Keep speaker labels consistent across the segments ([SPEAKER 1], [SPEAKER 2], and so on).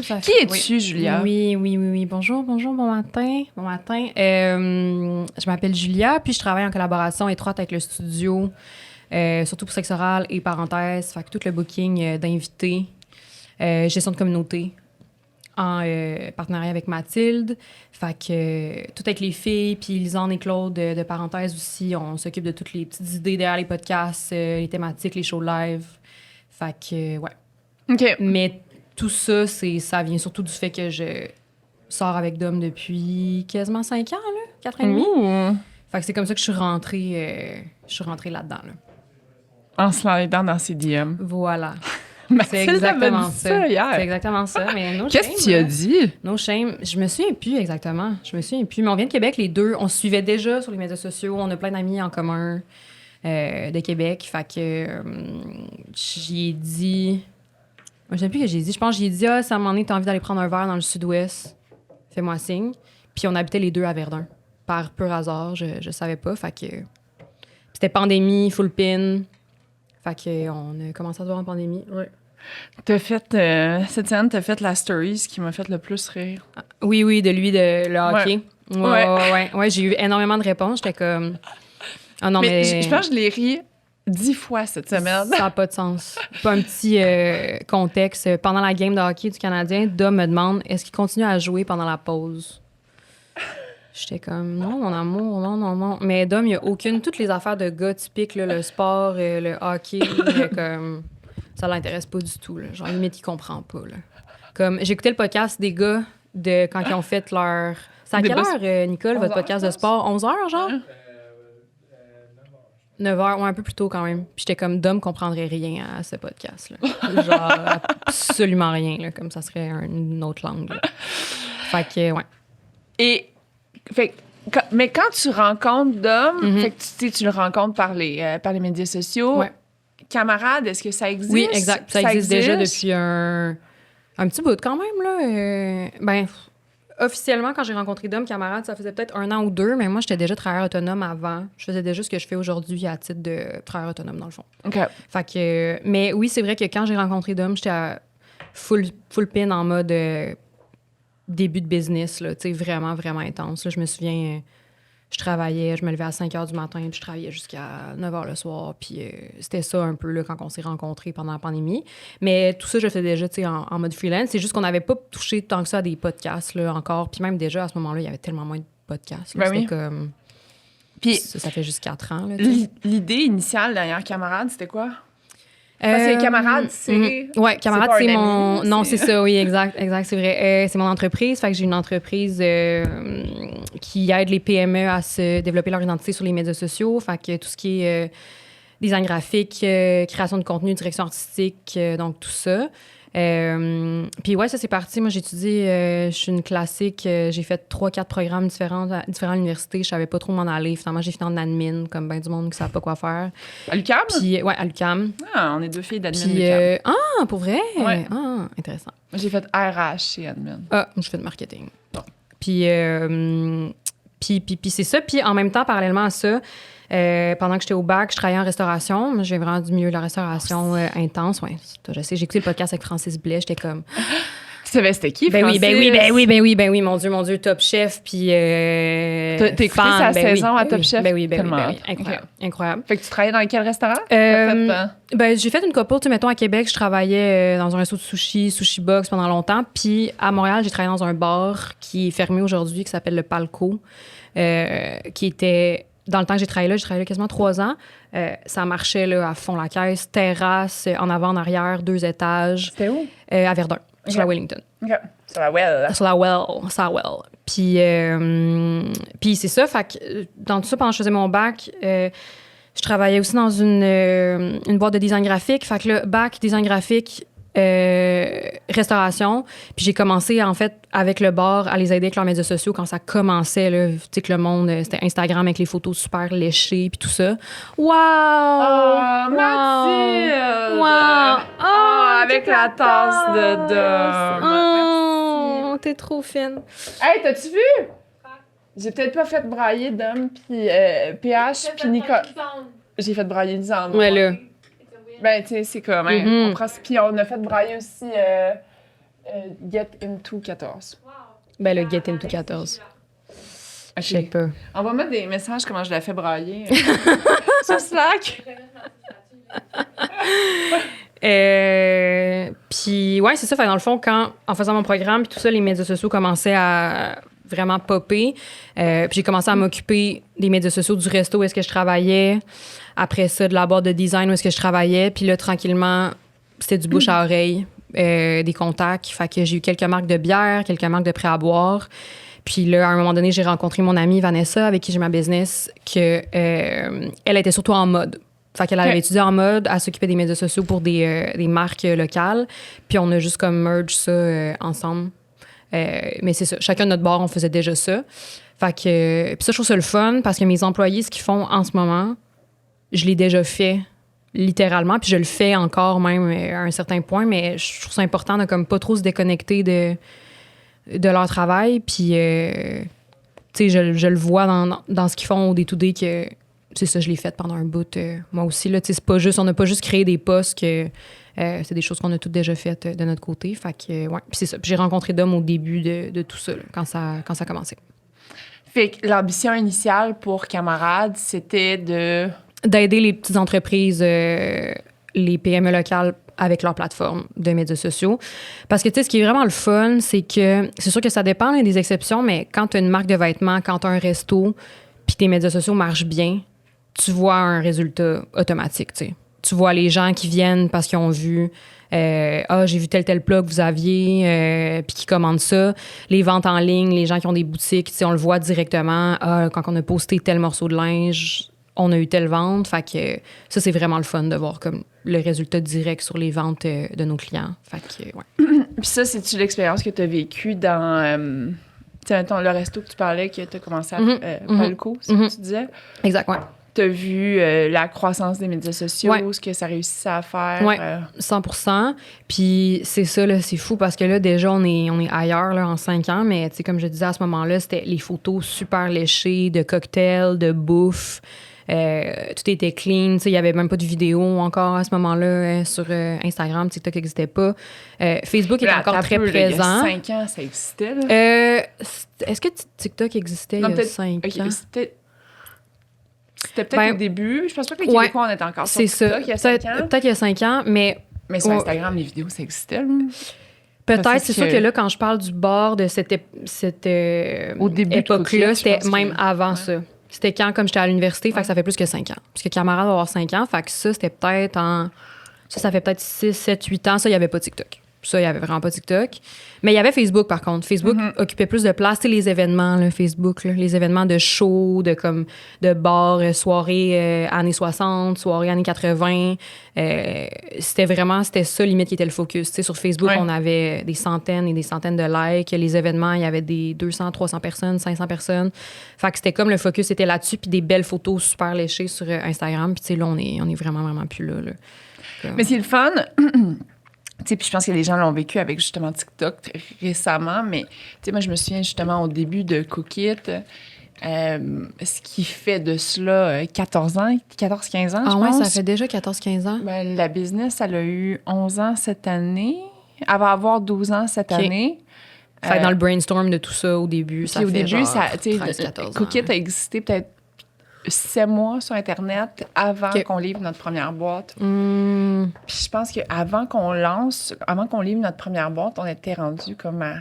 [SPEAKER 1] Qui es-tu, Julia?
[SPEAKER 2] Oui. Bonjour, bon matin. Je m'appelle Julia, puis je travaille en collaboration étroite avec le studio, surtout pour sexe oral et parenthèse, fait que tout le booking d'invités, gestion de communauté, en partenariat avec Mathilde. Fait que tout avec les filles, puis Lisanne et Claude de parenthèse aussi, on s'occupe de toutes les petites idées derrière les podcasts, les thématiques, les shows live. Fait que, ouais.
[SPEAKER 1] OK.
[SPEAKER 2] Mais tout ça, ça vient surtout du fait que je sors avec Dom depuis quasiment 5 ans, là, 4 ans et demi.
[SPEAKER 1] Ouh.
[SPEAKER 2] Fait que c'est comme ça que je suis rentrée là-dedans, là.
[SPEAKER 1] En slidant dans ses DM.
[SPEAKER 2] Voilà. C'est
[SPEAKER 1] Mathilde
[SPEAKER 2] exactement
[SPEAKER 1] avait dit
[SPEAKER 2] ça.
[SPEAKER 1] hier.
[SPEAKER 2] C'est exactement ça. Mais no
[SPEAKER 1] Qu'est-ce
[SPEAKER 2] shame,
[SPEAKER 1] que tu as
[SPEAKER 2] là.
[SPEAKER 1] dit?
[SPEAKER 2] No shame. Je me souviens plus exactement. Mais on vient de Québec, les deux. On se suivait déjà sur les médias sociaux. On a plein d'amis en commun de Québec. Fait que j'y ai dit... Je sais plus que j'ai dit. Je pense que j'ai dit, si à un moment donné, t'as envie d'aller prendre un verre dans le sud-ouest, fais-moi signe. Puis on habitait les deux à Verdun. Par pur hasard, je savais pas. Fait que c'était pandémie, full pin. Fait que on a commencé à se voir en pandémie. Ouais.
[SPEAKER 1] T'as fait, cette semaine, t'as fait la story, ce qui m'a fait le plus rire.
[SPEAKER 2] Oui, de lui, le hockey. Ouais, j'ai eu énormément de réponses. J'étais comme... Ah non, mais...
[SPEAKER 1] Je pense que je l'ai ri 10 fois cette semaine.
[SPEAKER 2] Ça n'a pas de sens. Pas un petit contexte. Pendant la game de hockey du Canadien, Dom me demande est-ce qu'il continue à jouer pendant la pause. J'étais comme non, mon amour, non. Mais Dom, il n'y a aucune. Toutes les affaires de gars typiques, là, le sport, le hockey, comme ça l'intéresse pas du tout. Là. Genre, limite, il comprend pas. Là. Comme j'écoutais le podcast des gars de quand ils ont fait leur. C'est à quelle heure, Nicole, votre podcast de sport 11h, genre 9h, ouais, un peu plus tôt quand même. Puis j'étais comme, Dom comprendrait rien à ce podcast-là. Genre, absolument rien, là, comme ça serait une autre langue. Là. Fait que, ouais.
[SPEAKER 1] Et, mais quand tu rencontres Dom, fait que tu le rencontres par les médias sociaux,
[SPEAKER 2] Ouais.
[SPEAKER 1] camarade, est-ce que ça existe?
[SPEAKER 2] Oui, exact. Ça existe déjà depuis un petit bout quand même, là. Ben, officiellement, quand j'ai rencontré Dom, camarade, ça faisait peut-être 1 an ou 2, mais moi, j'étais déjà travailleur autonome avant. Je faisais déjà ce que je fais aujourd'hui à titre de travailleur autonome, dans le fond.
[SPEAKER 1] OK.
[SPEAKER 2] Fait que... Mais oui, c'est vrai que quand j'ai rencontré Dom, j'étais à full pin en mode début de business, là, tu sais, vraiment, vraiment intense. Là, je me souviens, je travaillais, je me levais à 5 h du matin, puis je travaillais jusqu'à 9 h le soir, puis c'était ça un peu, là, quand on s'est rencontrés pendant la pandémie. Mais tout ça, je le faisais déjà, tu sais, en mode freelance. C'est juste qu'on n'avait pas touché tant que ça à des podcasts, là, encore. Puis même déjà, à ce moment-là, il y avait tellement moins de podcasts. Là,
[SPEAKER 1] Ben
[SPEAKER 2] c'était comme...
[SPEAKER 1] Puis
[SPEAKER 2] ça fait juste 4 ans, là, tu sais.
[SPEAKER 1] l'idée initiale derrière camarade, c'était quoi? Parce que camarade, c'est...
[SPEAKER 2] Ouais, camarade,
[SPEAKER 1] pas
[SPEAKER 2] c'est
[SPEAKER 1] un
[SPEAKER 2] mon...
[SPEAKER 1] ami,
[SPEAKER 2] Non, c'est ça, oui, exact, c'est vrai. C'est mon entreprise. Fait que j'ai une entreprise qui aide les PME à se développer leur identité sur les médias sociaux. Fait que tout ce qui est design graphique, création de contenu, direction artistique, donc tout ça. Puis ouais, ça, c'est parti. Moi, j'ai étudié, je suis une classique. J'ai fait 3-4 programmes différents à l'université. Je savais pas trop où m'en aller. Finalement, j'ai fini en admin, comme ben du monde qui savait pas quoi faire.
[SPEAKER 1] À l'UQAM?
[SPEAKER 2] Puis, ouais, à l'UQAM.
[SPEAKER 1] Ah, on est 2 filles d'admin
[SPEAKER 2] Puis,
[SPEAKER 1] l'UQAM.
[SPEAKER 2] pour vrai?
[SPEAKER 1] Ouais.
[SPEAKER 2] Ah, intéressant.
[SPEAKER 1] J'ai fait RH chez admin.
[SPEAKER 2] Ah, moi, je fais de marketing. Puis, puis c'est ça. Puis, en même temps, parallèlement à ça, pendant que j'étais au bac, je travaillais en restauration. Moi, j'ai vraiment du milieu de la restauration intense. Ouais, je sais, j'ai écouté le podcast avec Francis Blais. J'étais comme...
[SPEAKER 1] Tu savais c'était qui,
[SPEAKER 2] Ben
[SPEAKER 1] Francis?
[SPEAKER 2] oui, mon Dieu, Top Chef, puis
[SPEAKER 1] T'as écouté
[SPEAKER 2] fan,
[SPEAKER 1] sa saison à Top Chef?
[SPEAKER 2] Ben oui,
[SPEAKER 1] Tellement.
[SPEAKER 2] incroyable.
[SPEAKER 1] Fait que tu travaillais dans quel restaurant?
[SPEAKER 2] Ben, j'ai fait une couple, tu sais, mettons, à Québec, je travaillais dans un resto de sushi box pendant longtemps, puis à Montréal, j'ai travaillé dans un bar qui est fermé aujourd'hui, qui s'appelle le Palco, qui était... Dans le temps que j'ai travaillé là quasiment 3 ans. Ça marchait là, à fond la caisse, terrasse, en avant, en arrière, 2 étages.
[SPEAKER 1] C'était où?
[SPEAKER 2] À Verdun, sur la Wellington.
[SPEAKER 1] OK. Sur la Well.
[SPEAKER 2] Sur la Well. Puis c'est ça, fait que dans tout ça, pendant que je faisais mon bac, je travaillais aussi dans une boîte de design graphique. Fait que là, bac, design graphique, restauration. Puis j'ai commencé, en fait, avec le bar, à les aider avec leurs médias sociaux quand ça commençait, là. Tu sais, que le monde, c'était Instagram avec les photos super léchées, puis tout ça. Wow!
[SPEAKER 1] Oh, Mathilde!
[SPEAKER 2] Wow! Oh,
[SPEAKER 1] avec la tasse de Dom.
[SPEAKER 2] Oh, t'es trop fine.
[SPEAKER 1] Hey, t'as-tu vu? J'ai peut-être pas fait brailler Dom, puis PH, puis Nicole. J'ai fait brailler Lisandre.
[SPEAKER 2] Ouais, là.
[SPEAKER 1] Ben, tu sais, c'est comme, hein, on prend... Puis on a fait brailler aussi Get Into 14.
[SPEAKER 2] Ben, le Get Into 14. Je sais pas.
[SPEAKER 1] Envoie-moi des messages comment je l'ai fait brailler sur Slack.
[SPEAKER 2] Puis, ouais, c'est ça. Fait, dans le fond, en faisant mon programme, puis tout ça, les médias sociaux commençaient à vraiment popper. Puis j'ai commencé à m'occuper des médias sociaux du resto où est-ce que je travaillais. Après ça, de la boîte de design où est-ce que je travaillais. Puis là, tranquillement, c'était du bouche à oreille, des contacts. Fait que j'ai eu quelques marques de bière, quelques marques de prêt à boire. Puis là, à un moment donné, j'ai rencontré mon amie Vanessa, avec qui j'ai ma business, elle était surtout en mode. Fait qu'elle avait étudié en mode, à s'occuper des médias sociaux pour des marques locales. Puis on a juste comme merge ça ensemble. Mais c'est ça. Chacun de notre bord, on faisait déjà ça. Fait que... Puis ça, je trouve ça le fun parce que mes employés, ce qu'ils font en ce moment, je l'ai déjà fait littéralement. Puis je le fais encore même à un certain point. Mais je trouve ça important de comme pas trop se déconnecter de leur travail. Puis, tu sais, je le vois dans ce qu'ils font au day-to-day que... C'est ça, je l'ai fait pendant un bout. Moi aussi, là, tu sais, c'est pas juste... On n'a pas juste créé des postes que... c'est des choses qu'on a toutes déjà faites de notre côté. Fait que, ouais. Puis c'est ça. Puis j'ai rencontré Dom au début de tout ça, là, quand ça a commencé.
[SPEAKER 1] Fait que l'ambition initiale pour Camarades, c'était
[SPEAKER 2] d'aider les petites entreprises, les PME locales avec leur plateforme de médias sociaux. Parce que, tu sais, ce qui est vraiment le fun, c'est que... C'est sûr que ça dépend là, des exceptions, mais quand tu as une marque de vêtements, quand tu as un resto, puis tes médias sociaux marchent bien, tu vois un résultat automatique, tu sais. Tu vois les gens qui viennent parce qu'ils ont vu j'ai vu tel plat que vous aviez, puis qui commandent ça. Les ventes en ligne, les gens qui ont des boutiques, tu sais, on le voit directement. Quand on a posté tel morceau de linge, on a eu telle vente. Fait que ça, c'est vraiment le fun de voir comme le résultat direct sur les ventes de nos clients. Fait que, ouais.
[SPEAKER 1] Puis ça, c'est-tu l'expérience que tu as vécue dans... tu sais, le resto que tu parlais, que tu as commencé à Palco, c'est ce que tu disais?
[SPEAKER 2] Exact, ouais.
[SPEAKER 1] Tu as vu la croissance des médias sociaux, ce que ça réussissait à faire.
[SPEAKER 2] Oui, 100%. Puis c'est ça, là, c'est fou parce que là, déjà, on est ailleurs là, en 5 ans, mais tu sais, comme je disais à ce moment-là, c'était les photos super léchées de cocktails, de bouffe. Tout était clean. Il n'y avait même pas de vidéo encore à ce moment-là sur Instagram. TikTok n'existait pas. Facebook était encore très présent.
[SPEAKER 1] Il y a 5 ans, ça existait. Là.
[SPEAKER 2] Est-ce que TikTok existait il y a 5 ans?
[SPEAKER 1] C'était peut-être au début. Je pense pas que les Québécois, on était encore sur TikTok il y a 5 ans.
[SPEAKER 2] Peut-être il y a 5 ans, mais...
[SPEAKER 1] Mais sur Instagram, les vidéos, ça existait. Là.
[SPEAKER 2] Peut-être, c'est sûr que là, quand je parle du bord de cette
[SPEAKER 1] au début
[SPEAKER 2] époque-là, c'était même avant ça. C'était quand, comme j'étais à l'université, fait que ça fait plus que 5 ans. Parce que Camarade va avoir 5 ans, fait que ça, c'était peut-être Ça fait peut-être 6, 7, 8 ans. Ça, il n'y avait pas TikTok. Ça, il n'y avait vraiment pas TikTok. Mais il y avait Facebook, par contre. Facebook occupait plus de place. Tu sais, les événements, là, Facebook, là, les événements de shows, de bars, soirées années 60, soirées années 80. C'était ça, limite, qui était le focus. Tu sais, sur Facebook, on avait des centaines et des centaines de likes. Les événements, il y avait des 200, 300 personnes, 500 personnes. Fait que c'était comme le focus était là-dessus, puis des belles photos super léchées sur Instagram. Puis, tu sais, là, on est vraiment, vraiment plus là.
[SPEAKER 1] Mais c'est le fun... Puis je pense que les gens l'ont vécu avec justement TikTok récemment, mais moi, je me souviens justement au début de Cookit, ce qui fait de cela 14 ans, 14-15 ans, je pense.
[SPEAKER 2] Ça fait déjà 14-15 ans?
[SPEAKER 1] Ben, la business, elle a eu 11 ans cette année. Elle va avoir 12 ans cette année.
[SPEAKER 2] Fait dans le brainstorm de tout ça au début, ça fait genre 13-14 ans.
[SPEAKER 1] Cookit a existé peut-être 7 mois sur Internet avant qu'on livre notre première boîte. Puis je pense qu'avant qu'on livre notre première boîte, on était rendu comme à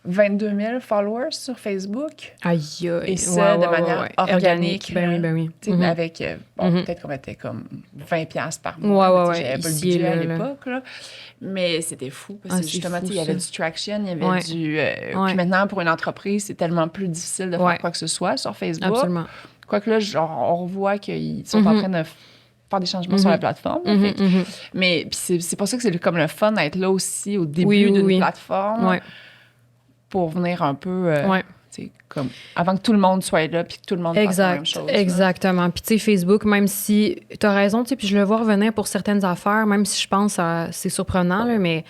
[SPEAKER 1] 22 000 followers sur Facebook.
[SPEAKER 2] Aïe,
[SPEAKER 1] et ça, de manière organique.
[SPEAKER 2] Ben oui.
[SPEAKER 1] Avec, peut-être qu'on mettait comme 20$ par mois. J'avais pas le budget à l'époque, là. Mais c'était fou, parce que justement, il y avait du traction, il y avait du... Puis maintenant, pour une entreprise, c'est tellement plus difficile de faire quoi que ce soit sur Facebook.
[SPEAKER 2] Absolument.
[SPEAKER 1] Quoique là, on revoit qu'ils sont en train de faire des changements sur la plateforme. Mais c'est pour ça que c'est comme le fun d'être là aussi au début d'une plateforme pour venir un peu... comme avant que tout le monde soit là puis que tout le monde fasse la même chose.
[SPEAKER 2] Exactement. Puis tu sais, Facebook, même si... Tu as raison, tu sais, puis je le vois revenir pour certaines affaires, même si je pense que c'est surprenant, là, mais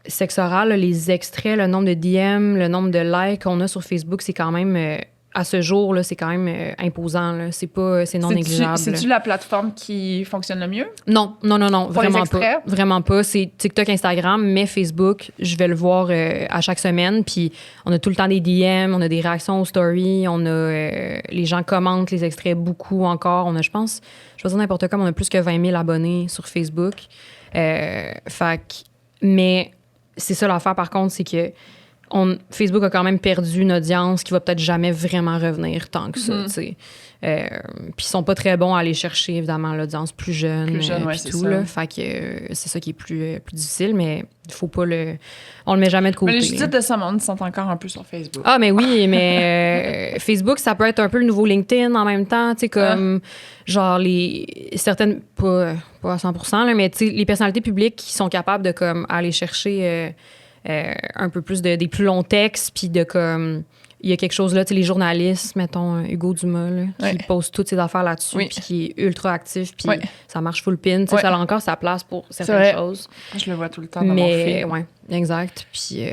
[SPEAKER 2] sexe oral, là, les extraits, le nombre de DM, le nombre de likes qu'on a sur Facebook, c'est quand même... à ce jour, là, c'est quand même imposant. Là. C'est non négligeable.
[SPEAKER 1] C'est-tu la plateforme qui fonctionne le mieux?
[SPEAKER 2] Non. Pour vraiment pas. Vraiment pas. C'est TikTok, Instagram, mais Facebook, je vais le voir à chaque semaine. Puis on a tout le temps des DM, on a des réactions aux stories, les gens commentent les extraits beaucoup encore. On a, je pense, je vais dire n'importe quoi, mais on a plus que 20 000 abonnés sur Facebook. Mais c'est ça l'affaire, par contre, c'est que Facebook a quand même perdu une audience qui va peut-être jamais vraiment revenir tant que ça, tu sais. Puis ils sont pas très bons à aller chercher, évidemment, l'audience plus jeune
[SPEAKER 1] ouais,
[SPEAKER 2] tout, là. Fait que c'est ça qui est plus difficile, mais il faut pas on le met jamais de côté.
[SPEAKER 1] Mais les Judith de ce monde sont encore un peu sur Facebook.
[SPEAKER 2] Ah, mais oui, mais Facebook, ça peut être un peu le nouveau LinkedIn en même temps, tu sais, comme genre certaines, pas à 100%, là, mais tu sais, les personnalités publiques qui sont capables de comme aller chercher un peu plus des plus longs textes, puis de comme il y a quelque chose là, tu sais, les journalistes, mettons Hugo Dumas, là, qui pose toutes ses affaires là-dessus, puis qui est ultra actif, puis ça marche full pin, tu sais, ça a encore sa place pour certaines choses.
[SPEAKER 1] Je le vois tout le temps dans mon feed.
[SPEAKER 2] Ouais, exact. Puis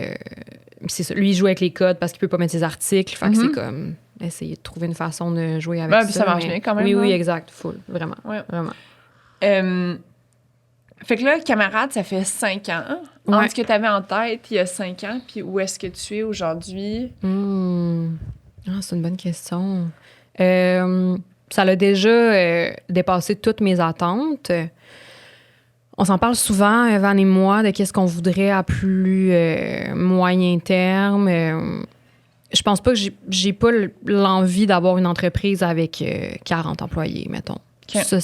[SPEAKER 2] c'est ça. Lui, il joue avec les codes parce qu'il peut pas mettre ses articles, fait que c'est comme essayer de trouver une façon de jouer avec ça.
[SPEAKER 1] Puis ça marche bien quand même.
[SPEAKER 2] Oui, exact, full, vraiment, vraiment.
[SPEAKER 1] Fait que là, Camarade, ça fait 5 ans. Entre ce que tu avais en tête il y a 5 ans, puis où est-ce que tu es aujourd'hui?
[SPEAKER 2] C'est une bonne question. Ça l'a déjà dépassé toutes mes attentes. On s'en parle souvent, Van et moi, de qu'est-ce qu'on voudrait à plus moyen terme. Je pense pas que j'ai pas l'envie d'avoir une entreprise avec 40 employés, mettons. Okay.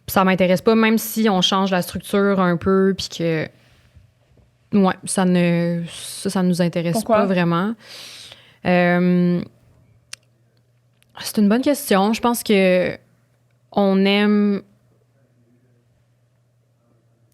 [SPEAKER 2] Ça m'intéresse pas, même si on change la structure un peu, puis que ça nous intéresse pas vraiment. C'est une bonne question. Je pense que on aime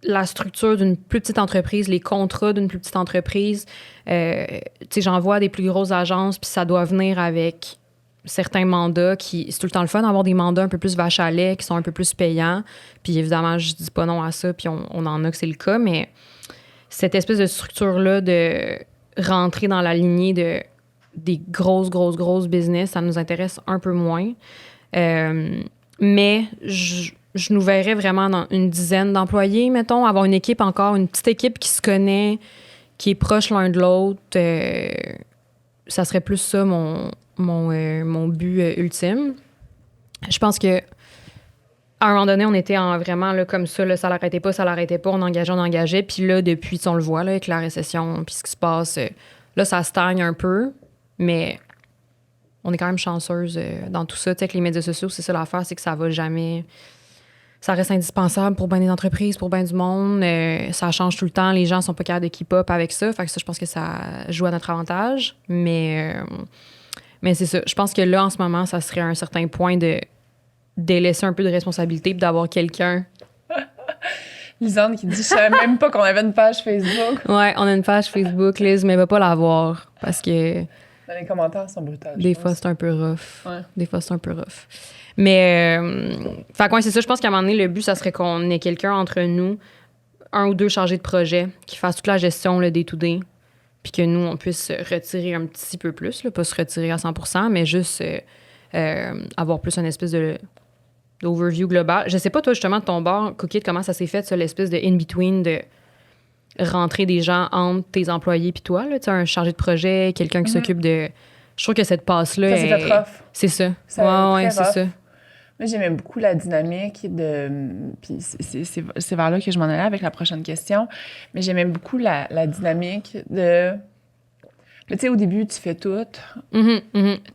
[SPEAKER 2] la structure d'une plus petite entreprise, les contrats d'une plus petite entreprise. Tu sais, j'en vois des plus grosses agences, puis ça doit venir avec certains mandats c'est tout le temps le fun d'avoir des mandats un peu plus vache à lait, qui sont un peu plus payants. Puis évidemment, je dis pas non à ça, puis on en a que c'est le cas, mais cette espèce de structure-là de rentrer dans la lignée des grosses business, ça nous intéresse un peu moins. Mais je nous verrais vraiment dans une dizaine d'employés, mettons, avoir une équipe encore, une petite équipe qui se connaît, qui est proche l'un de l'autre. Ça serait plus ça mon but ultime. Je pense que à un moment donné, on était vraiment là, comme ça, là, ça l'arrêtait pas, on engageait. Puis là, depuis, on le voit là, avec la récession, puis ce qui se passe, là, ça stagne un peu, mais on est quand même chanceuse dans tout ça. Tu sais, avec les médias sociaux, c'est ça l'affaire, c'est que ça va jamais... Ça reste indispensable pour bien des entreprises, pour bien du monde. Ça change tout le temps. Les gens sont pas capables de keep up avec ça. Fait que ça, je pense que ça joue à notre avantage. Mais c'est ça. Je pense que là, en ce moment, ça serait un certain point de délaisser un peu de responsabilité et d'avoir quelqu'un.
[SPEAKER 1] Lisande qui dit « Je savais même pas qu'on avait une page Facebook. »
[SPEAKER 2] Ouais, on a une page Facebook, Liz, mais elle va pas l'avoir parce que...
[SPEAKER 1] Les commentaires sont brutaux.
[SPEAKER 2] Des fois, c'est un peu rough.
[SPEAKER 1] Ouais.
[SPEAKER 2] Des fois, c'est un peu rough. Mais, fait quoi, c'est ça. Je pense qu'à un moment donné, le but, ça serait qu'on ait quelqu'un entre nous, 1 ou 2 chargés de projet, qui fasse toute la gestion, le day-to-day, puis que nous, on puisse se retirer un petit peu plus, là, pas se retirer à 100%, mais juste avoir plus une espèce d'overview global. Je sais pas, toi, justement, de ton bord, Cookit, comment ça s'est fait, ça, l'espèce de in-between de rentrer des gens entre tes employés puis toi, là, tu sais, un chargé de projet, quelqu'un qui s'occupe de... Je trouve que cette passe-là...
[SPEAKER 1] Ça s'est fait rough.
[SPEAKER 2] C'est ça.
[SPEAKER 1] Ouais,
[SPEAKER 2] c'est ça.
[SPEAKER 1] Moi, j'aimais beaucoup la dynamique de... Puis c'est vers là que je m'en allais avec la prochaine question. Mais j'aimais beaucoup la dynamique de... Tu sais, au début, tu fais tout. Tu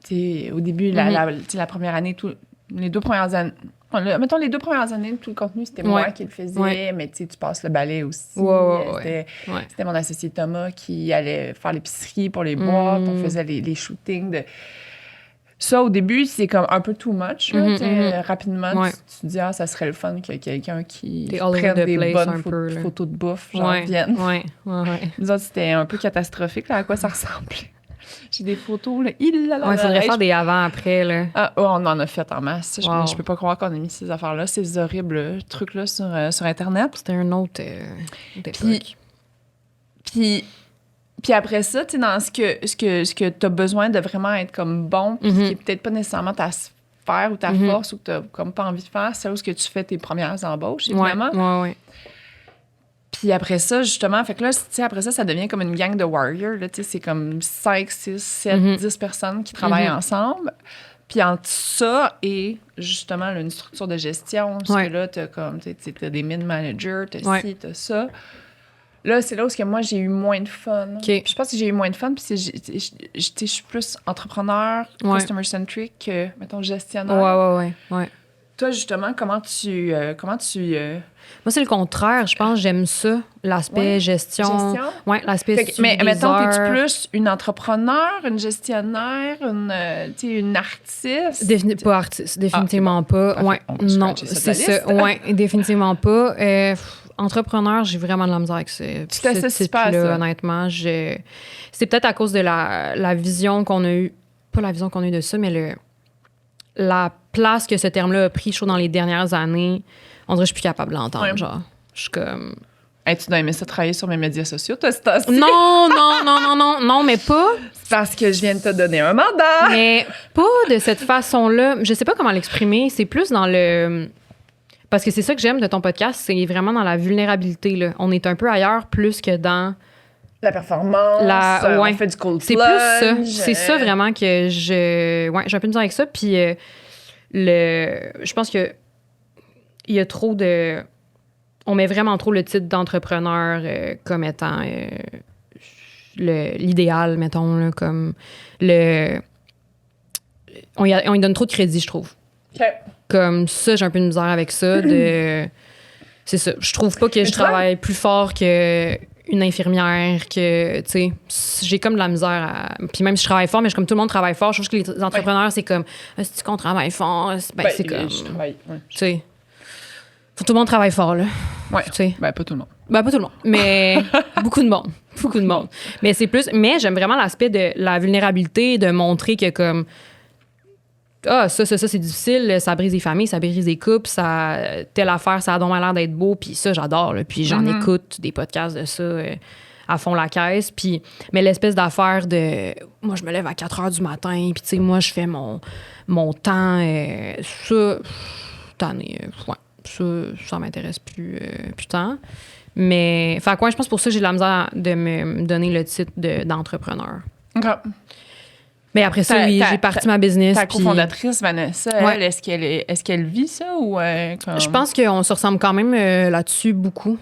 [SPEAKER 1] sais, au début, la première année, les 2 premières années... Mettons, les 2 premières années, tout le contenu, c'était moi qui le faisais, mais tu passes le balai aussi. C'était mon associé Thomas qui allait faire l'épicerie pour les boîtes. On faisait les shootings. Ça, au début, c'est comme un peu too much. Rapidement, tu te dis, ça serait le fun qu'il y ait quelqu'un qui prenne des bonnes photos de bouffe, vienne. Nous autres, c'était un peu catastrophique, là, à quoi ça ressemblait. J'ai des photos, là. Il
[SPEAKER 2] faudrait faire des avant-après, là.
[SPEAKER 1] On en a fait en masse. Je peux pas croire qu'on a mis ces affaires-là, ces horribles trucs-là sur Internet.
[SPEAKER 2] C'était un autre époque.
[SPEAKER 1] Puis, Puis après ça, tu sais, dans ce que tu as besoin de vraiment être comme bon, puis qui est peut-être pas nécessairement ta sphère ou ta force ou que tu n'as comme pas envie de faire, c'est là où que tu fais tes premières embauches, évidemment.
[SPEAKER 2] Ouais.
[SPEAKER 1] Puis après ça, justement, fait que là, tu sais, après ça devient comme une gang de warriors, là, tu sais, c'est comme 5, 6, 7, 10 personnes qui travaillent ensemble. Puis entre ça et, justement, là, une structure de gestion, parce que là, t'as des mid-managers, t'as ci, t'as ça. Là, c'est là où moi, j'ai eu moins de fun.
[SPEAKER 2] Okay.
[SPEAKER 1] Je pense que j'ai eu moins de fun, puis je suis plus entrepreneur, customer-centric que, mettons, gestionnaire.
[SPEAKER 2] Ouais.
[SPEAKER 1] Toi, justement, comment tu
[SPEAKER 2] Moi, c'est le contraire. Je pense que j'aime ça, l'aspect gestion. Oui, l'aspect
[SPEAKER 1] mais mettons, t'es-tu plus une entrepreneur, une gestionnaire, une artiste?
[SPEAKER 2] Pas artiste, définitivement pas. Ouais, non, c'est ça. Oui, définitivement pas. Entrepreneur, j'ai vraiment de la misère avec ce titre-là, honnêtement. C'est peut-être à cause de la vision qu'on a eue, pas la vision qu'on a eue de ça, mais la place que ce terme-là a pris, je trouve, dans les dernières années. On dirait que je suis plus capable de l'entendre, genre. Je suis comme...
[SPEAKER 1] Hey, tu dois aimer ça travailler sur mes médias sociaux, toi, c'est assez.
[SPEAKER 2] Non, mais pas...
[SPEAKER 1] C'est parce que je viens de te donner un mandat!
[SPEAKER 2] Mais pas de cette façon-là. Je sais pas comment l'exprimer. C'est plus dans le... Parce que c'est ça que j'aime de ton podcast, c'est vraiment dans la vulnérabilité, là. On est un peu ailleurs plus que dans...
[SPEAKER 1] La performance, on fait du cold plunge.
[SPEAKER 2] C'est plus ça. C'est ça, vraiment, que j'ai un peu de misère avec ça. Puis je pense que il y a trop de... On met vraiment trop le titre d'entrepreneur comme étant l'idéal, mettons, là, comme on y donne trop de crédit, je trouve.
[SPEAKER 1] Okay.
[SPEAKER 2] Comme ça, j'ai un peu de misère avec ça. C'est ça. Je trouve pas que je travaille plus fort qu'une infirmière, que, tu sais, j'ai comme de la misère Puis même si je travaille fort, mais comme tout le monde travaille fort, je trouve que les entrepreneurs, c'est comme, si qu'on travaille fort, c'est comme... Tu sais... Faut tout le monde travaille fort, là.
[SPEAKER 1] Ouais.
[SPEAKER 2] Tu sais.
[SPEAKER 1] Pas tout le monde.
[SPEAKER 2] Pas tout le monde. Mais beaucoup de monde. Beaucoup de monde. Mais c'est plus... Mais j'aime vraiment l'aspect de la vulnérabilité, de montrer que comme... ça, c'est difficile. Ça brise des familles, ça brise des couples, ça... Telle affaire, ça a donc l'air d'être beau. Puis ça, j'adore, là. Puis j'en écoute des podcasts de ça à fond la caisse. Puis... Mais l'espèce d'affaire de... Moi, je me lève à 4 heures du matin. Puis tu sais, moi, je fais mon temps. Ça... Tanné. Ouais. Ça m'intéresse plus tant. Mais, je pense pour ça que j'ai de la misère de me donner le titre d'entrepreneur.
[SPEAKER 1] OK.
[SPEAKER 2] Mais après ça, oui, j'ai parti ma business.
[SPEAKER 1] Ta cofondatrice, Vanessa, elle, est-ce qu'elle vit ça ou comme... Je
[SPEAKER 2] pense qu'on se ressemble quand même là-dessus beaucoup.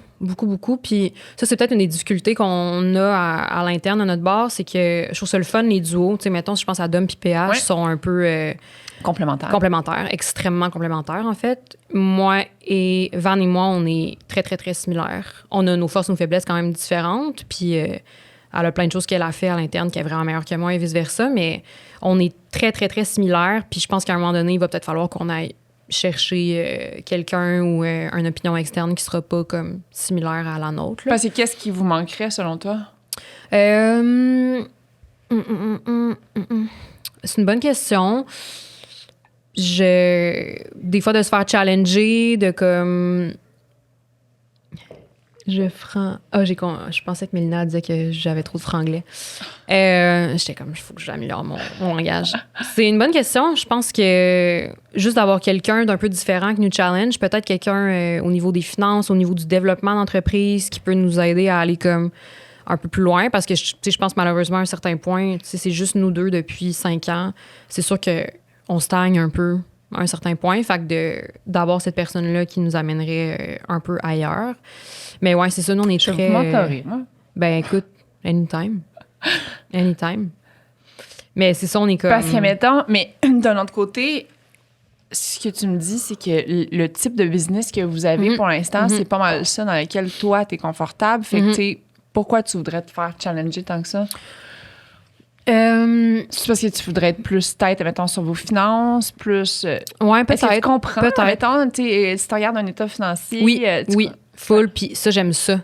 [SPEAKER 2] Puis ça, c'est peut-être une des difficultés qu'on a à l'interne de notre bar, c'est que je trouve ça le fun, les duos. Tu sais, mettons, je pense à Dom et PH sont un peu... Complémentaires, extrêmement complémentaires, en fait. Moi et Van et moi, on est très, très, très similaires. On a nos forces, nos faiblesses quand même différentes. Puis elle a plein de choses qu'elle a fait à l'interne qui est vraiment meilleure que moi et vice-versa. Mais on est très, très, très similaires. Puis je pense qu'à un moment donné, il va peut-être falloir qu'on aille chercher quelqu'un ou une opinion externe qui sera pas comme similaire à la nôtre.
[SPEAKER 1] Parce que qu'est-ce qui vous manquerait, selon toi?
[SPEAKER 2] C'est une bonne question. Des fois, de se faire challenger, de comme... Je pensais que Mélina disait que j'avais trop de franglais. J'étais comme, il faut que j'améliore mon langage. C'est une bonne question. Je pense que juste d'avoir quelqu'un d'un peu différent qui nous challenge, peut-être quelqu'un au niveau des finances, au niveau du développement d'entreprise, qui peut nous aider à aller comme un peu plus loin, parce que je pense malheureusement à un certain point, c'est juste nous deux depuis 5 ans. C'est sûr qu'on stagne un peu à un certain point. Fait que d'avoir cette personne-là qui nous amènerait un peu ailleurs. Mais ouais, c'est ça, nous, on est très...
[SPEAKER 1] Je vais vous mentorer, moi.
[SPEAKER 2] Ben, écoute, anytime. Mais c'est ça, on est comme...
[SPEAKER 1] Parce que, mettons, mais d'un autre côté, ce que tu me dis, c'est que le type de business que vous avez pour l'instant, c'est pas mal ça dans lequel toi, t'es confortable. Fait que, tu sais, pourquoi tu voudrais te faire challenger tant que ça? C'est parce que tu voudrais être plus tête, mettons, sur vos finances, plus...
[SPEAKER 2] Ouais, peut-être.
[SPEAKER 1] Est-ce que tu comprends? Peut-être. Mettons, si tu regardes un état financier...
[SPEAKER 2] Oui, full, puis ça, j'aime ça.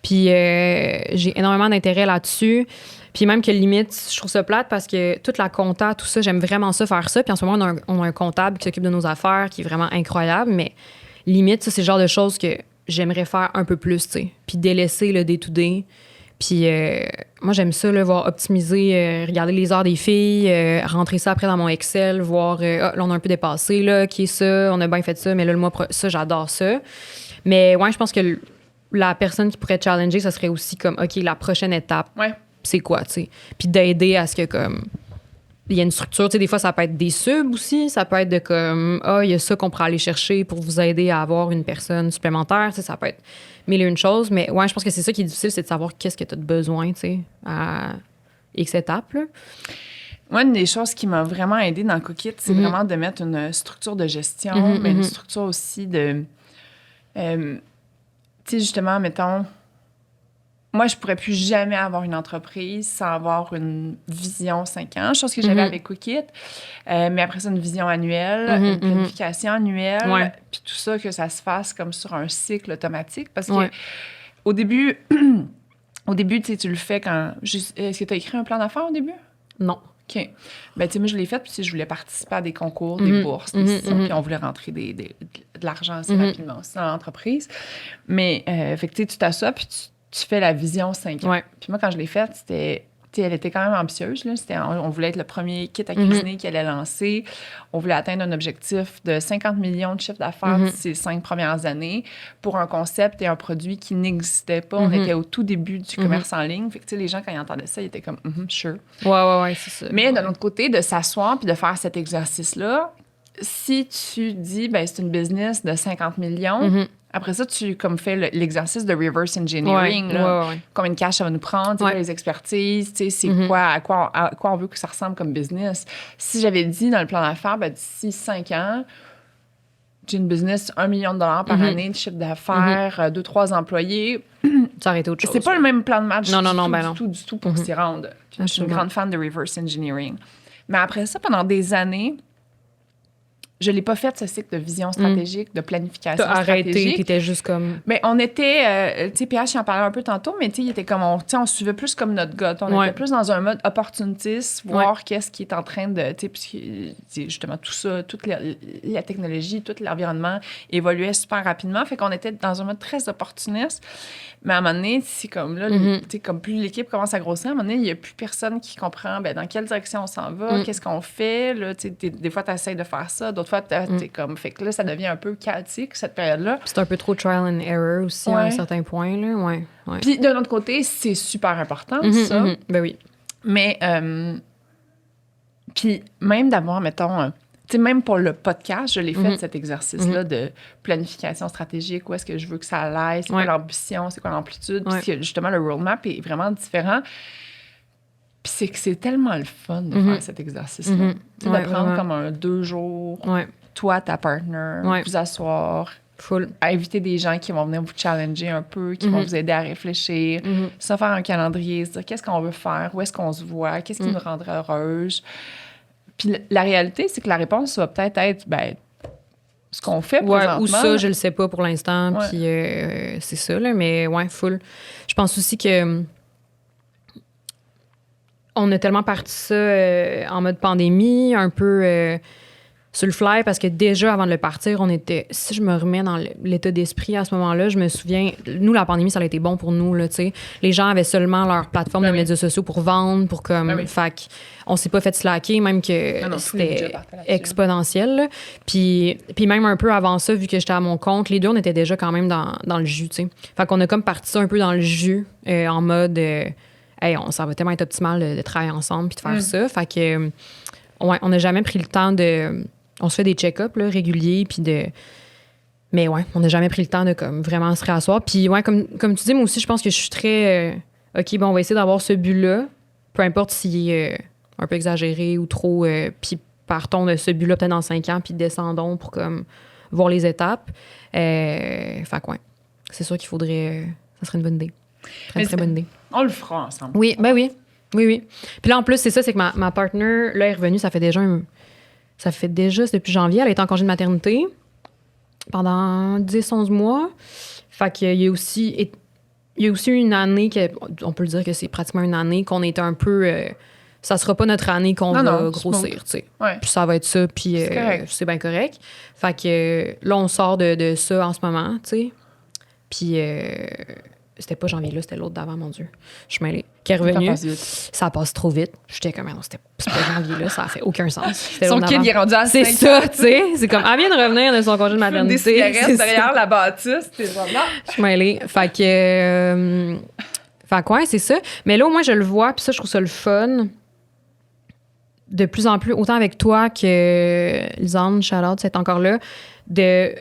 [SPEAKER 2] Puis j'ai énormément d'intérêt là-dessus. Puis même que limite, je trouve ça plate parce que toute la compta, tout ça, j'aime vraiment ça, faire ça. Puis en ce moment, on a un comptable qui s'occupe de nos affaires, qui est vraiment incroyable. Mais limite, ça, c'est le genre de choses que j'aimerais faire un peu plus, tu sais. Puis délaisser le day-to-day. Puis moi, j'aime ça, là, voir optimiser, regarder les heures des filles, rentrer ça après dans mon Excel, voir, là, on a un peu dépassé, là, qui est ça, on a bien fait ça, mais là, le mois ça, j'adore ça. Mais ouais, je pense que la personne qui pourrait challenger, ça serait aussi comme, OK, la prochaine étape, c'est quoi, tu sais? Puis d'aider à ce que, comme, il y a une structure. Tu sais, des fois, ça peut être des subs aussi. Ça peut être de comme, il y a ça qu'on pourrait aller chercher pour vous aider à avoir une personne supplémentaire. Tu sais, ça peut être mille et une choses. Mais ouais, je pense que c'est ça qui est difficile, c'est de savoir qu'est-ce que tu as de besoin, tu sais, à X étapes, là.
[SPEAKER 1] Moi, une des choses qui m'a vraiment aidée dans Cookit, c'est vraiment de mettre une structure de gestion, mais une structure aussi de... tu sais, justement, mettons... Moi, je pourrais plus jamais avoir une entreprise sans avoir une vision 5 ans, chose que j'avais avec Cookit. Mais après ça, une vision annuelle, une planification annuelle, puis tout ça, que ça se fasse comme sur un cycle automatique. Parce que au début, tu sais, tu le fais quand... Est-ce que tu as écrit un plan d'affaires au début?
[SPEAKER 2] Non.
[SPEAKER 1] OK. Ben, tu sais, moi, je l'ai fait, puis je voulais participer à des concours, des bourses, des puis on voulait rentrer de l'argent assez rapidement aussi dans l'entreprise. Mais, fait que, tu sais, tu t'assois, puis tu fais la vision 5 ans.
[SPEAKER 2] Ouais.
[SPEAKER 1] Puis moi, quand je l'ai faite, c'était... Tu sais, elle était quand même ambitieuse, là. On voulait être le premier kit à cuisiner qu'elle allait lancer. On voulait atteindre un objectif de 50 millions de chiffres d'affaires d'ici les 5 premières années pour un concept et un produit qui n'existait pas. On était au tout début du commerce en ligne. Fait que, tu sais, les gens, quand ils entendaient ça, ils étaient comme « sure ».
[SPEAKER 2] Ouais, c'est ça.
[SPEAKER 1] Mais de l'autre côté, de s'asseoir puis de faire cet exercice-là, si tu dis, ben c'est une business de 50 millions, après ça, tu comme fais l'exercice de reverse engineering. Combien de cash ça va nous prendre, quoi les expertises, c'est quoi, à quoi on veut que ça ressemble comme business. Si j'avais dit dans le plan d'affaires, ben, d'ici 5 ans, j'ai une business $1 million par année de chiffre d'affaires, 2-3 employés.
[SPEAKER 2] Ça aurait été autre chose.
[SPEAKER 1] C'est pas le même plan de match
[SPEAKER 2] du
[SPEAKER 1] tout pour s'y rendre. Je suis une grande fan de reverse engineering. Mais après ça, pendant des années, je l'ai pas fait, ce cycle de vision stratégique, de planification stratégique.
[SPEAKER 2] T'as arrêté, t'étais juste comme...
[SPEAKER 1] Mais on était... tu sais, PH, j'en parlais un peu tantôt, mais tu sais, il était comme... On suivait plus comme notre gut. On était plus dans un mode opportuniste, voir qu'est-ce qui est en train de... Tu sais, justement, tout ça, toute la technologie, tout l'environnement évoluait super rapidement. Fait qu'on était dans un mode très opportuniste. Mais à un moment donné, c'est comme là, tu sais, comme plus l'équipe commence à grossir, à un moment donné, il n'y a plus personne qui comprend dans quelle direction on s'en va, qu'est-ce qu'on fait. Là, tu sais, des fois, tu essaies de faire ça, d'autres fois, t'es comme... Fait que là, ça devient un peu chaotique, cette période-là.
[SPEAKER 2] C'est un peu trop trial and error aussi, à un certain point, là. Ouais.
[SPEAKER 1] Puis, d'un autre côté, c'est super important, ça.
[SPEAKER 2] Ben oui.
[SPEAKER 1] Mais, puis, même d'avoir, mettons... tu sais, même pour le podcast, je l'ai fait, cet exercice-là de planification stratégique. Où est-ce que je veux que ça aille? C'est quoi l'ambition? C'est quoi l'amplitude? Puis justement, le roadmap est vraiment différent. Puis c'est que c'est tellement le fun de faire cet exercice-là. Tu sais, de prendre comme 2 jours, toi, ta partner, vous asseoir, inviter des gens qui vont venir vous challenger un peu, qui vont vous aider à réfléchir, ça faire un calendrier, se dire qu'est-ce qu'on veut faire, où est-ce qu'on se voit, qu'est-ce qui nous rendrait heureuse. Puis la réalité, c'est que la réponse va peut-être être, ben, ce qu'on fait présentement.
[SPEAKER 2] Ou ça, je le sais pas pour l'instant, puis c'est ça, là, mais full. Je pense aussi que on a tellement parti ça en mode pandémie, un peu sur le fly, parce que déjà, avant de le partir, on était... Si je me remets dans l'état d'esprit à ce moment-là, je me souviens... Nous, la pandémie, ça a été bon pour nous, là, tu sais. Les gens avaient seulement leur plateforme de médias sociaux pour vendre, pour comme... Fait qu'on s'est pas fait slacker, même que c'était exponentiel, là. Puis même un peu avant ça, vu que j'étais à mon compte, les deux, on était déjà quand même dans le jus, tu sais. Fait qu'on a comme parti ça un peu dans le jus, en mode... ça va tellement être optimal de travailler ensemble puis de faire ça. Fait que... on n'a jamais pris le temps de... On se fait des check-ups là, réguliers, puis de... Mais on n'a jamais pris le temps de comme, vraiment se réasseoir. Puis comme tu dis, moi aussi, je pense que je suis très... OK, bon, on va essayer d'avoir ce but-là, peu importe s'il est un peu exagéré ou trop... puis partons de ce but-là peut-être dans 5 ans, puis descendons pour comme voir les étapes. Fait que c'est sûr qu'il faudrait... ça serait une bonne idée. Une très bonne idée.
[SPEAKER 1] On le fera ensemble.
[SPEAKER 2] Oui, ben oui. Oui. Puis là, en plus, c'est ça, c'est que ma partner, là, est revenue, ça fait déjà c'est depuis janvier, elle est en congé de maternité pendant 10-11 mois. Fait qu'il y a aussi une année, on peut le dire que c'est pratiquement une année qu'on était un peu... ça sera pas notre année qu'on va grossir, tu sais. Puis ça va être ça, puis c'est bien correct. Fait que là, on sort de ça en ce moment, tu sais. Puis C'était pas janvier, là, c'était l'autre d'avant, mon Dieu. Je suis mêlée. Qui est revenu. Ça passe trop vite. J'étais comme, non, c'est pas janvier, là, ça a fait aucun sens.
[SPEAKER 1] Son kid, il est rendu à 5 ans.
[SPEAKER 2] C'est ça, tu sais. C'est comme, elle vient de revenir de son congé de maternité.
[SPEAKER 1] Des cigarettes derrière la bâtisse. T'es vraiment...
[SPEAKER 2] Je suis mêlée. Fait que... ouais, c'est ça. Mais là, au moins, je le vois, puis ça, je trouve ça le fun. De plus en plus, autant avec toi que Lisanne, shout-out, c'est encore là, de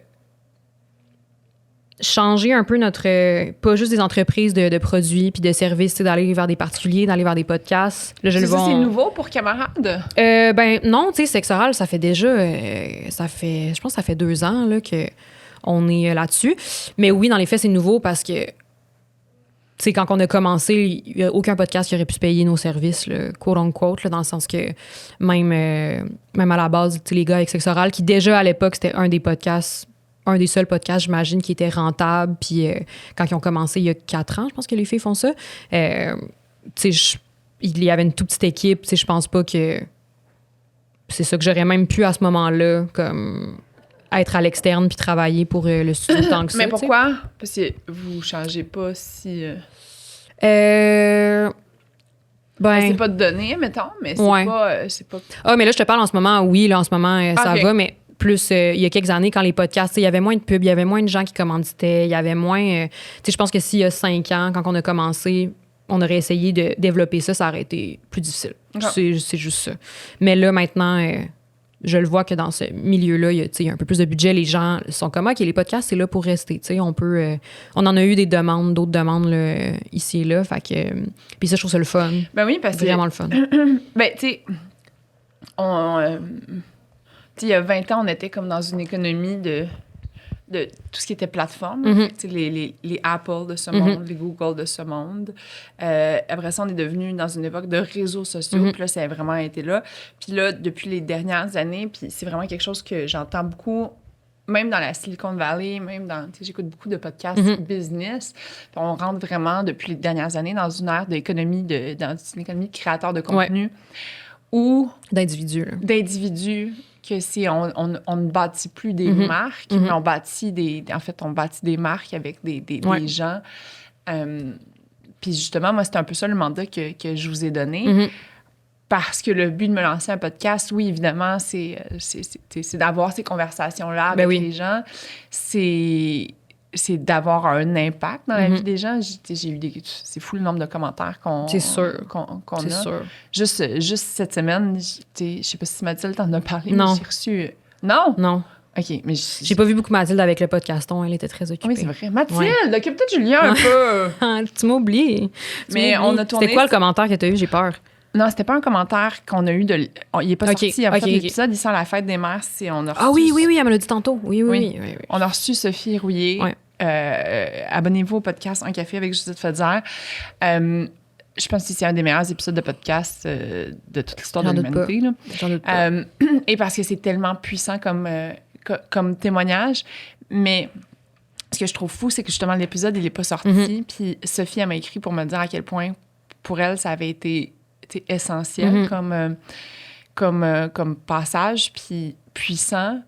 [SPEAKER 2] changer un peu notre... pas juste des entreprises de produits puis de services, d'aller vers des particuliers, d'aller vers des podcasts. Là,
[SPEAKER 1] c'est nouveau pour Camarades?
[SPEAKER 2] Ben non, tu sais, Sexe Oral, ça fait déjà... je pense que ça fait 2 ans là, qu'on est là-dessus. Mais oui, dans les faits, c'est nouveau parce que sais, quand on a commencé, il n'y a aucun podcast qui aurait pu se payer nos services, là, quote unquote, là, dans le sens que même à la base, les gars avec Sexe Oral, qui déjà à l'époque, c'était un des seuls podcasts, j'imagine, qui était rentable. Puis quand ils ont commencé il y a 4 ans, je pense que les filles font ça. Il y avait une toute petite équipe. Je pense pas que c'est ça que j'aurais même pu à ce moment-là, comme être à l'externe puis travailler pour le studio tant que ça.
[SPEAKER 1] Mais pourquoi? Parce que vous changez pas si...
[SPEAKER 2] Ben,
[SPEAKER 1] c'est pas de données, mettons, mais c'est pas...
[SPEAKER 2] Ah, mais là, je te parle en ce moment, oui, là, en ce moment, ça va, mais plus, il y a quelques années, quand les podcasts, il y avait moins de pubs, il y avait moins de gens qui commanditaient, il y avait moins... je pense que s'il y a 5 ans, quand on a commencé, on aurait essayé de développer ça, ça aurait été plus difficile. Okay. C'est juste ça. Mais là, maintenant... je le vois que dans ce milieu-là, il y a un peu plus de budget. Les gens sont comme, OK, les podcasts, c'est là pour rester. On peut... on en a eu d'autres demandes là, ici et là. Fait que... puis ça, je trouve ça le fun.
[SPEAKER 1] Ben oui, parce que...
[SPEAKER 2] vraiment le fun.
[SPEAKER 1] Ben, tu sais, il y a 20 ans, on était comme dans une économie de tout ce qui était plateforme. Mm-hmm. Les Apple de ce monde, les Google de ce monde. Après ça, on est devenu dans une époque de réseaux sociaux. Mm-hmm. Puis là, ça a vraiment été là. Puis là, depuis les dernières années, puis c'est vraiment quelque chose que j'entends beaucoup, même dans la Silicon Valley, même dans... J'écoute beaucoup de podcasts business. Puis on rentre vraiment, depuis les dernières années, dans une ère d'économie, dans une économie de créateurs de contenu. Ouais. Ou... D'individus. Que si on ne bâtit plus des marques, mais on bâtit des marques avec des gens. Puis justement, moi, c'est un peu ça le mandat que je vous ai donné. Parce que le but de me lancer un podcast, oui, évidemment, c'est d'avoir ces conversations-là avec les gens. C'est d'avoir un impact dans la vie des gens. J'ai eu c'est fou le nombre de commentaires qu'on a.
[SPEAKER 2] C'est sûr.
[SPEAKER 1] Juste cette semaine, je sais pas si Mathilde t'en a parlé,
[SPEAKER 2] non.
[SPEAKER 1] Mais j'ai reçu... Non?
[SPEAKER 2] Non.
[SPEAKER 1] OK, mais...
[SPEAKER 2] J'ai pas vu beaucoup Mathilde avec le podcaston. Elle était très occupée.
[SPEAKER 1] Oui, c'est vrai. Mathilde, occupe-toi de Julien un peu.
[SPEAKER 2] Tu m'oublies.
[SPEAKER 1] Mais on a tourné...
[SPEAKER 2] C'était quoi le commentaire que t'as eu? J'ai peur.
[SPEAKER 1] Non, c'était pas un commentaire qu'on a eu de... Il n'est pas sorti. Il a fait l'épisode ici à la fête des mères. On a reçu...
[SPEAKER 2] Ah oui, elle me l'a dit tantôt. Oui.
[SPEAKER 1] On a reçu Sophie Rouillé.
[SPEAKER 2] Ouais.
[SPEAKER 1] Abonnez-vous au podcast Un café avec Judith Fedière. Je pense que c'est un des meilleurs épisodes de podcast de toute l'histoire de l'humanité.
[SPEAKER 2] J'en doute pas.
[SPEAKER 1] Et parce que c'est tellement puissant comme témoignage. Mais ce que je trouve fou, c'est que justement, l'épisode, il n'est pas sorti. Puis Sophie, elle m'a écrit pour me dire à quel point, pour elle, ça avait été essentiel comme passage, puis puissant.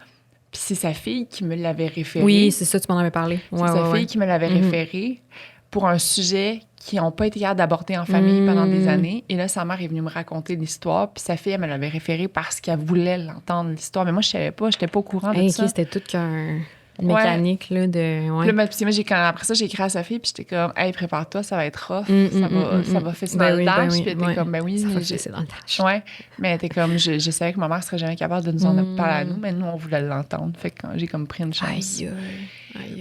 [SPEAKER 1] Puis c'est sa fille qui me l'avait référé.
[SPEAKER 2] Oui, c'est ça, tu m'en avais parlé.
[SPEAKER 1] C'est sa fille qui me l'avait référé pour un sujet qui n'ont pas été capables d'aborder en famille pendant des années. Et là, sa mère est venue me raconter l'histoire. Puis sa fille, elle me l'avait référé parce qu'elle voulait l'entendre, l'histoire. Mais moi, je savais pas, j'étais pas au courant de ça.
[SPEAKER 2] C'était tout qu'un... mécanique, là, de... Ouais.
[SPEAKER 1] Là, moi, après ça, j'ai écrit à sa fille, puis j'étais comme, « Hey, prépare-toi, ça va être rough. Ça va fesser dans le dash. » Puis elle était comme, « Ben oui. »
[SPEAKER 2] Ça va fesser dans le dash.
[SPEAKER 1] Ouais. Mais elle était comme, je savais que ma mère serait jamais capable de nous en parler à nous, mais nous, on voulait l'entendre. Fait que j'ai comme pris une chance.
[SPEAKER 2] Aïe.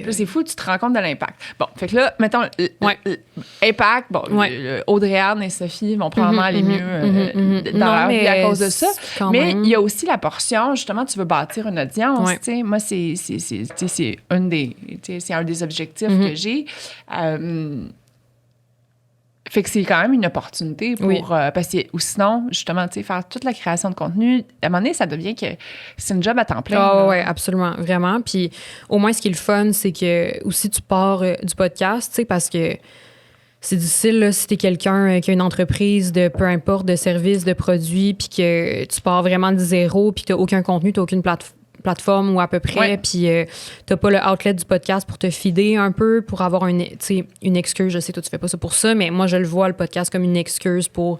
[SPEAKER 1] Là, c'est fou, tu te rends compte de l'impact. Bon, fait que là, mettons, impact, Audrey-Anne et Sophie vont probablement aller mieux dans leur vie à cause de ça. Mais il y a aussi la portion, justement, tu veux bâtir une audience. Moi, c'est un des objectifs que j'ai. Fait que c'est quand même une opportunité pour... parce que, ou sinon, justement, tu sais, faire toute la création de contenu, à un moment donné, ça devient que c'est une job à temps plein.
[SPEAKER 2] Ah oui, absolument, vraiment. Puis au moins, ce qui est le fun, c'est que aussi tu pars du podcast, tu sais, parce que c'est difficile, là, si t'es quelqu'un qui a une entreprise de peu importe, de services, de produits, puis que tu pars vraiment de zéro, puis que t'as aucun contenu, t'as aucune plateforme. plateformes ou à peu près, puis t'as pas le outlet du podcast pour te feeder un peu, pour avoir une excuse. Je sais, toi, tu fais pas ça pour ça, mais moi, je le vois, le podcast, comme une excuse pour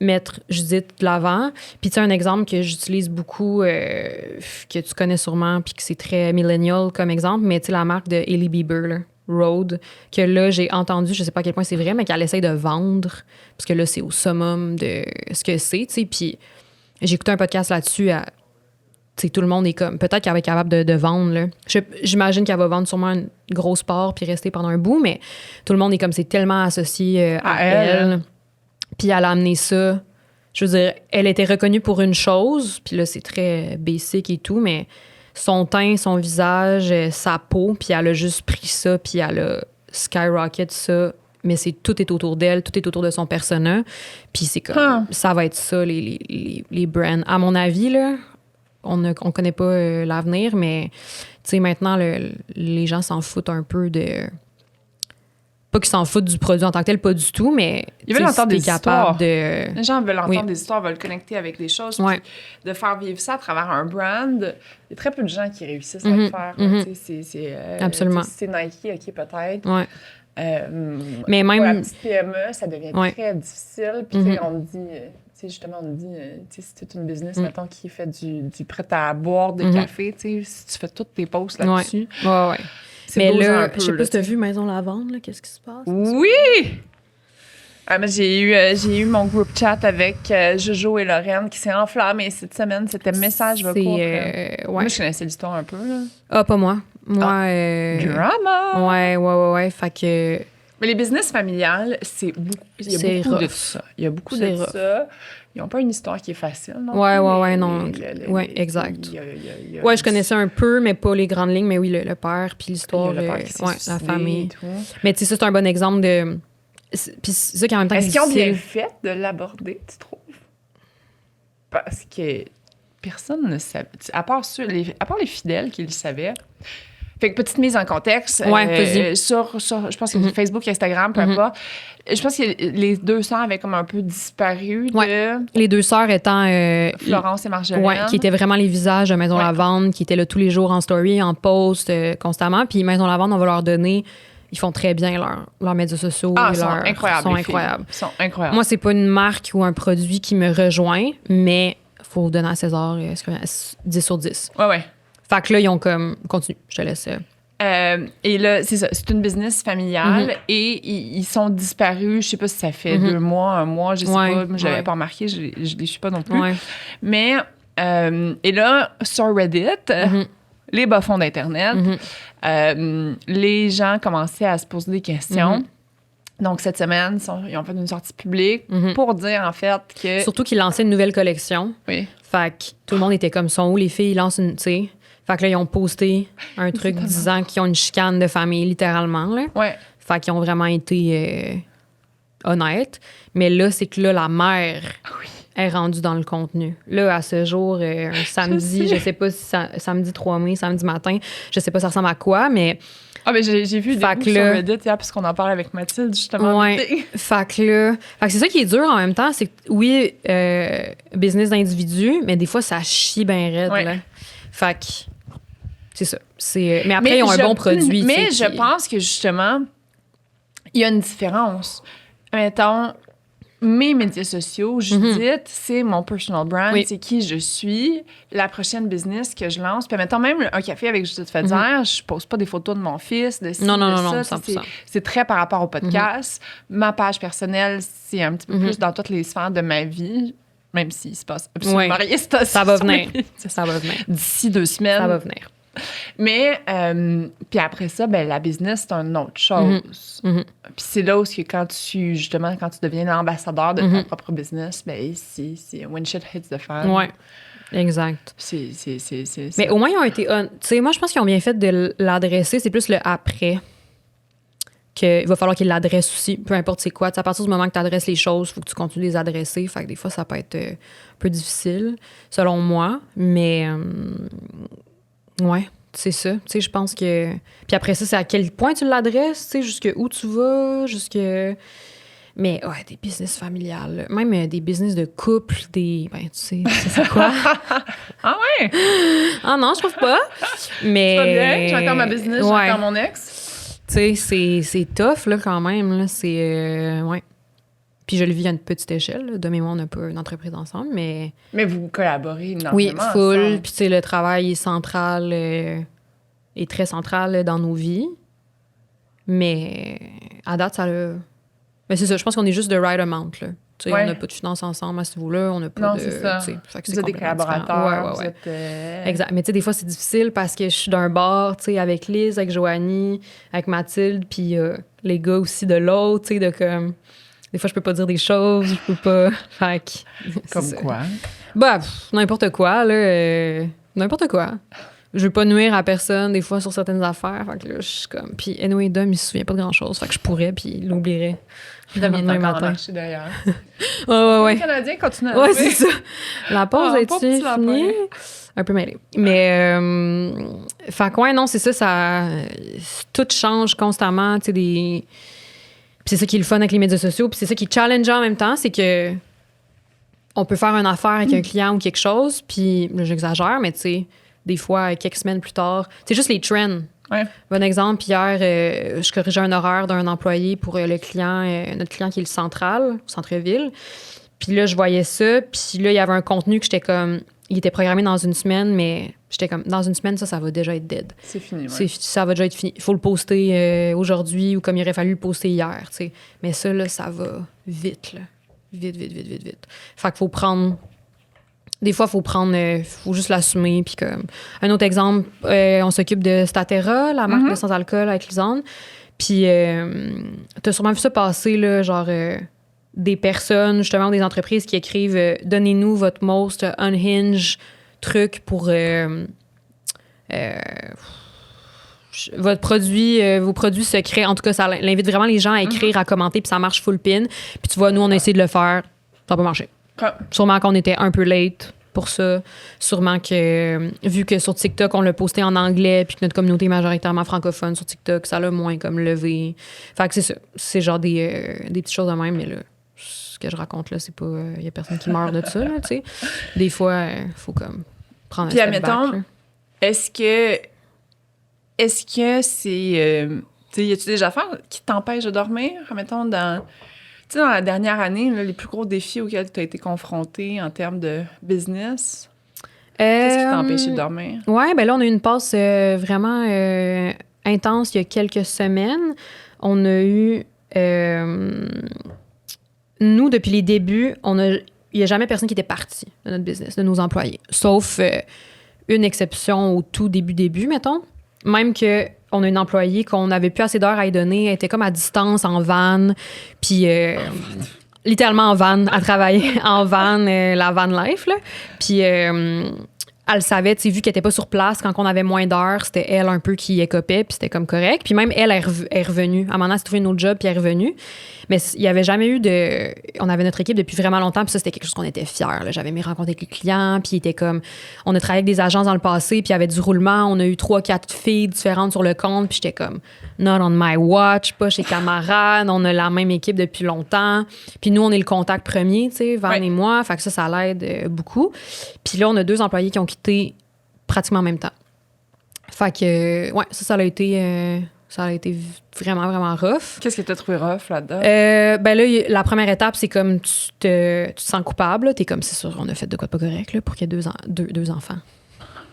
[SPEAKER 2] mettre Judith de l'avant. Puis tu sais, un exemple que j'utilise beaucoup, que tu connais sûrement, puis que c'est très millennial comme exemple, mais tu sais, la marque de Hailey Bieber, là, Rode, que là, j'ai entendu, je sais pas à quel point c'est vrai, mais qu'elle essaye de vendre, parce que là, c'est au summum de ce que c'est, tu sais. Puis j'ai écouté un podcast là-dessus, tu sais, tout le monde est comme, peut-être qu'elle va être capable de vendre, là. J'imagine qu'elle va vendre sûrement une grosse part puis rester pendant un bout, mais tout le monde est comme, c'est tellement associé à elle. Puis elle a amené ça. Je veux dire, elle était reconnue pour une chose, puis là, c'est très basic et tout, mais son teint, son visage, sa peau, puis elle a juste pris ça, puis elle a skyrocket ça. Mais tout est autour d'elle, tout est autour de son persona. Puis c'est comme, ça va être ça, les brands. À mon avis, là, on connaît pas l'avenir, mais tu sais, maintenant, les gens s'en foutent un peu de... Pas qu'ils s'en foutent du produit en tant que tel, pas du tout, mais
[SPEAKER 1] ils veulent entendre des histoires.
[SPEAKER 2] Les
[SPEAKER 1] gens veulent entendre des histoires, veulent connecter avec des choses. Puis de faire vivre ça à travers un brand, il y a très peu de gens qui réussissent à le faire.
[SPEAKER 2] Absolument.
[SPEAKER 1] C'est Nike, OK, peut-être.
[SPEAKER 2] Ouais.
[SPEAKER 1] Mais même... Pour la petite PME, ça devient très difficile. Puis on me dit... justement, on me dit, si c'est une business, mettons, qui fait du prêt à boire, de café, si tu fais toutes tes posts là-dessus...
[SPEAKER 2] Ouais. Mais là, je sais pas si t'as vu Maison Lavande, là, qu'est-ce qui se passe?
[SPEAKER 1] Oui! Mais j'ai eu mon group chat avec Jojo et Lorraine qui s'est enflammé cette semaine. C'était message vocal. Moi, je connaissais l'histoire un peu, là.
[SPEAKER 2] Ah, pas moi. Moi,
[SPEAKER 1] drama!
[SPEAKER 2] Ouais. Fait que...
[SPEAKER 1] Mais les business familiales, il y a beaucoup de ça. Il y a beaucoup de ça. Ils n'ont pas une histoire qui est facile, non?
[SPEAKER 2] Ouais, exact. Ouais, je connaissais un peu, mais pas les grandes lignes. Mais oui, le père, puis l'histoire, la famille. Mais tu sais, ça, c'est un bon exemple de... Puis c'est ça qui en même temps...
[SPEAKER 1] Est-ce qu'ils ont bien fait de l'aborder, tu trouves? Parce que personne ne savait. À part les fidèles qui le savaient... Fait que petite mise en contexte, sur je pense que Facebook, Instagram, peu importe. Je pense que les deux sœurs avaient comme un peu disparu
[SPEAKER 2] Les deux sœurs étant...
[SPEAKER 1] Florence et Marjolaine.
[SPEAKER 2] Qui étaient vraiment les visages de Maison Lavande, qui étaient là tous les jours en story, en post, constamment. Puis Maison Lavande, on va leur donner... Ils font très bien leurs médias sociaux.
[SPEAKER 1] Ils sont incroyables. Ils sont incroyables.
[SPEAKER 2] Moi, c'est pas une marque ou un produit qui me rejoint, mais faut donner à César 10 sur 10.
[SPEAKER 1] Ouais.
[SPEAKER 2] Fait que là, ils ont comme... Continue, je te laisse.
[SPEAKER 1] Et là, c'est ça. C'est une business familiale et ils sont disparus. Je sais pas si ça fait 2 mois, 1 mois, je sais pas. Moi, je l'avais pas remarqué. Je les suis pas non plus. Mais, et là, sur Reddit, les bas-fonds d'Internet, les gens commençaient à se poser des questions. Donc, cette semaine, ils ont fait une sortie publique pour dire, en fait, que...
[SPEAKER 2] Surtout qu'ils lançaient une nouvelle collection.
[SPEAKER 1] Oui.
[SPEAKER 2] Fait que tout le monde était comme, sont où les filles? Ils lancent une, tu sais... Fait que là, ils ont posté un truc disant qu'ils ont une chicane de famille, littéralement, là.
[SPEAKER 1] Ouais.
[SPEAKER 2] Fait qu'ils ont vraiment été honnêtes. Mais là, c'est que là, la mère est rendue dans le contenu. Là, à ce jour, un samedi, je sais pas si samedi 3 mai, samedi matin, je sais pas ça ressemble à quoi, mais...
[SPEAKER 1] Ah, mais j'ai vu des bouts sur Reddit hier, puisqu'on en parle avec Mathilde, justement.
[SPEAKER 2] Ouais. Fait que c'est ça qui est dur en même temps, c'est que, oui, business d'individu, mais des fois, ça chie bien raide, là. Fait que... C'est ça. Mais après, ils ont un bon produit.
[SPEAKER 1] Mais je pense que, justement, il y a une différence. Mettons, mes médias sociaux, Judith, c'est mon personal brand, c'est qui je suis, la prochaine business que je lance. Puis, mettons, même un café avec Judith Fedière, je pose pas des photos de mon fils, de ci,
[SPEAKER 2] non,
[SPEAKER 1] de ça.
[SPEAKER 2] 100%.
[SPEAKER 1] C'est très par rapport au podcast. Ma page personnelle, c'est un petit peu plus dans toutes les sphères de ma vie. Même s'il se passe absolument rien.
[SPEAKER 2] Ça va venir. Ça va venir.
[SPEAKER 1] D'ici 2 semaines.
[SPEAKER 2] Ça va venir.
[SPEAKER 1] Mais, puis après ça, ben, la business, c'est une autre chose. Puis c'est là où quand tu deviens l'ambassadeur de ta propre business, ben, c'est when shit hits the fan.
[SPEAKER 2] Ouais, exact.
[SPEAKER 1] C'est
[SPEAKER 2] Mais au moins, ils ont été... Tu sais, moi, je pense qu'ils ont bien fait de l'adresser. C'est plus le après qu'il va falloir qu'ils l'adressent aussi, peu importe c'est quoi. À partir du moment que tu adresses les choses, il faut que tu continues de les adresser. Fait que des fois, ça peut être un peu difficile, selon moi. Mais... ouais, c'est ça. Tu sais, je pense que... Puis après ça, c'est à quel point tu l'adresses, tu sais, jusque où tu vas, jusque... Mais ouais, des business familiales, même des business de couple, tu sais, c'est quoi?
[SPEAKER 1] Ah ouais?
[SPEAKER 2] Ah non, je trouve pas. Mais...
[SPEAKER 1] Ça va bien, j'ai encore ma business, j'ai encore mon ex.
[SPEAKER 2] Tu sais, c'est tough, là, quand même, là, c'est... ouais. Puis je le vis à une petite échelle, là. De mémoire, on n'a pas une entreprise ensemble, mais...
[SPEAKER 1] Mais vous collaborez énormément.
[SPEAKER 2] Oui, full. Puis tu sais, le travail est central, est très central là, dans nos vies. Mais à date, ça l'a... Mais c'est ça, je pense qu'on est juste de right amount, là. Tu sais, on n'a pas de finances ensemble à ce niveau-là, on n'a pas
[SPEAKER 1] non,
[SPEAKER 2] de...
[SPEAKER 1] c'est ça. Vous êtes des collaborateurs, vous êtes...
[SPEAKER 2] Exact. Mais tu sais, des fois, c'est difficile parce que je suis d'un bord, tu sais, avec Liz, avec Joanie, avec Mathilde, puis les gars aussi de l'autre, tu sais, de comme... Des fois, je peux pas dire des choses, je peux pas... Fait que...
[SPEAKER 1] Comme quoi?
[SPEAKER 2] Bah, n'importe quoi, là. N'importe quoi. Je veux pas nuire à personne, des fois, sur certaines affaires. Fait que là, je suis comme... Puis, anyway, Dom, il se souvient pas de grand-chose. Fait que je pourrais, puis il l'oublierait.
[SPEAKER 1] Demain matin. D'ailleurs.
[SPEAKER 2] ouais.
[SPEAKER 1] Les Canadiens continuent à
[SPEAKER 2] ouais, c'est ça. La pause est-tu finie? Un peu mêlée. Mais, fait que ouais, non, c'est ça, tout change constamment, tu sais, Puis c'est ça qui est le fun avec les médias sociaux, puis c'est ça qui est challengeant en même temps, c'est que on peut faire une affaire avec un client ou quelque chose, puis là, j'exagère, mais tu sais, des fois, quelques semaines plus tard, c'est juste les trends.
[SPEAKER 1] Ouais.
[SPEAKER 2] Bon exemple, hier, je corrigeais un horaire d'un employé pour le client, notre client qui est le central, au centre-ville. Puis là, je voyais ça, puis là, il y avait un contenu que j'étais comme... Il était programmé dans une semaine, mais j'étais comme, dans une semaine, ça va déjà être dead.
[SPEAKER 1] C'est fini, ouais.
[SPEAKER 2] Ça va déjà être fini. Il faut le poster aujourd'hui ou comme il aurait fallu le poster hier, tu sais. Mais ça, là, ça va vite, là. Vite. Fait qu'il faut prendre... Des fois, faut juste l'assumer. Puis comme... Un autre exemple, on s'occupe de Statera, la marque de sans-alcool avec Lisanne. Puis t'as sûrement vu ça passer, là, genre... des personnes, justement, des entreprises qui écrivent « Donnez-nous votre most unhinged truc pour votre produit, vos produits secrets. » En tout cas, ça l'invite vraiment les gens à écrire, à commenter, puis ça marche full pin. Puis tu vois, nous, on a essayé de le faire. Ça n'a pas marché. Sûrement qu'on était un peu late pour ça. Sûrement que, vu que sur TikTok, on l'a posté en anglais, puis que notre communauté est majoritairement francophone sur TikTok, ça l'a moins comme levé. Fait que c'est ça. C'est genre des petites choses de même, mais là, ce que je raconte là, c'est pas... Il y a personne qui meurt de ça, là, tu sais. Des fois, faut comme prendre un step back, là.
[SPEAKER 1] Est-ce que c'est... tu sais, y a-tu des affaires qui t'empêchent de dormir? Mettons, dans la dernière année, là, les plus gros défis auxquels tu as été confronté en termes de business, qu'est-ce qui t'a empêché de dormir?
[SPEAKER 2] Ouais, ben là, on a eu une passe vraiment intense il y a quelques semaines. On a eu... nous, depuis les débuts, il n'y a jamais personne qui était parti de notre business, de nos employés. Sauf une exception au tout début, mettons. Même qu'on a une employée qu'on n'avait plus assez d'heures à y donner. Elle était comme à distance, en van. Puis, littéralement en van, à travailler en van, la van life, là. Puis, elle savait, tu sais, vu qu'elle n'était pas sur place, quand on avait moins d'heures, c'était elle un peu qui écopait, puis c'était comme correct. Puis même elle est revenue. À un moment donné, elle s'est trouvé une autre job, puis elle est revenue. Mais il n'y avait jamais eu de... On avait notre équipe depuis vraiment longtemps, puis ça, c'était quelque chose qu'on était fiers, là. J'avais mes rencontres avec les clients, puis il était comme... On a travaillé avec des agences dans le passé, puis il y avait du roulement. On a eu 3-4 filles différentes sur le compte, puis j'étais comme... Not on my watch, pas chez camarades. On a la même équipe depuis longtemps. Puis nous, on est le contact premier, tu sais, Van et moi. Fait que ça l'aide beaucoup. Puis là, on a 2 employés qui ont quitté pratiquement en même temps. Fait que, ouais, ça a été vraiment, vraiment rough.
[SPEAKER 1] Qu'est-ce que tu as trouvé rough là-dedans?
[SPEAKER 2] Ben là, la première étape, c'est comme tu te sens coupable. T'es comme, c'est sûr, on a fait de quoi de pas correct là, pour qu'il y ait deux enfants.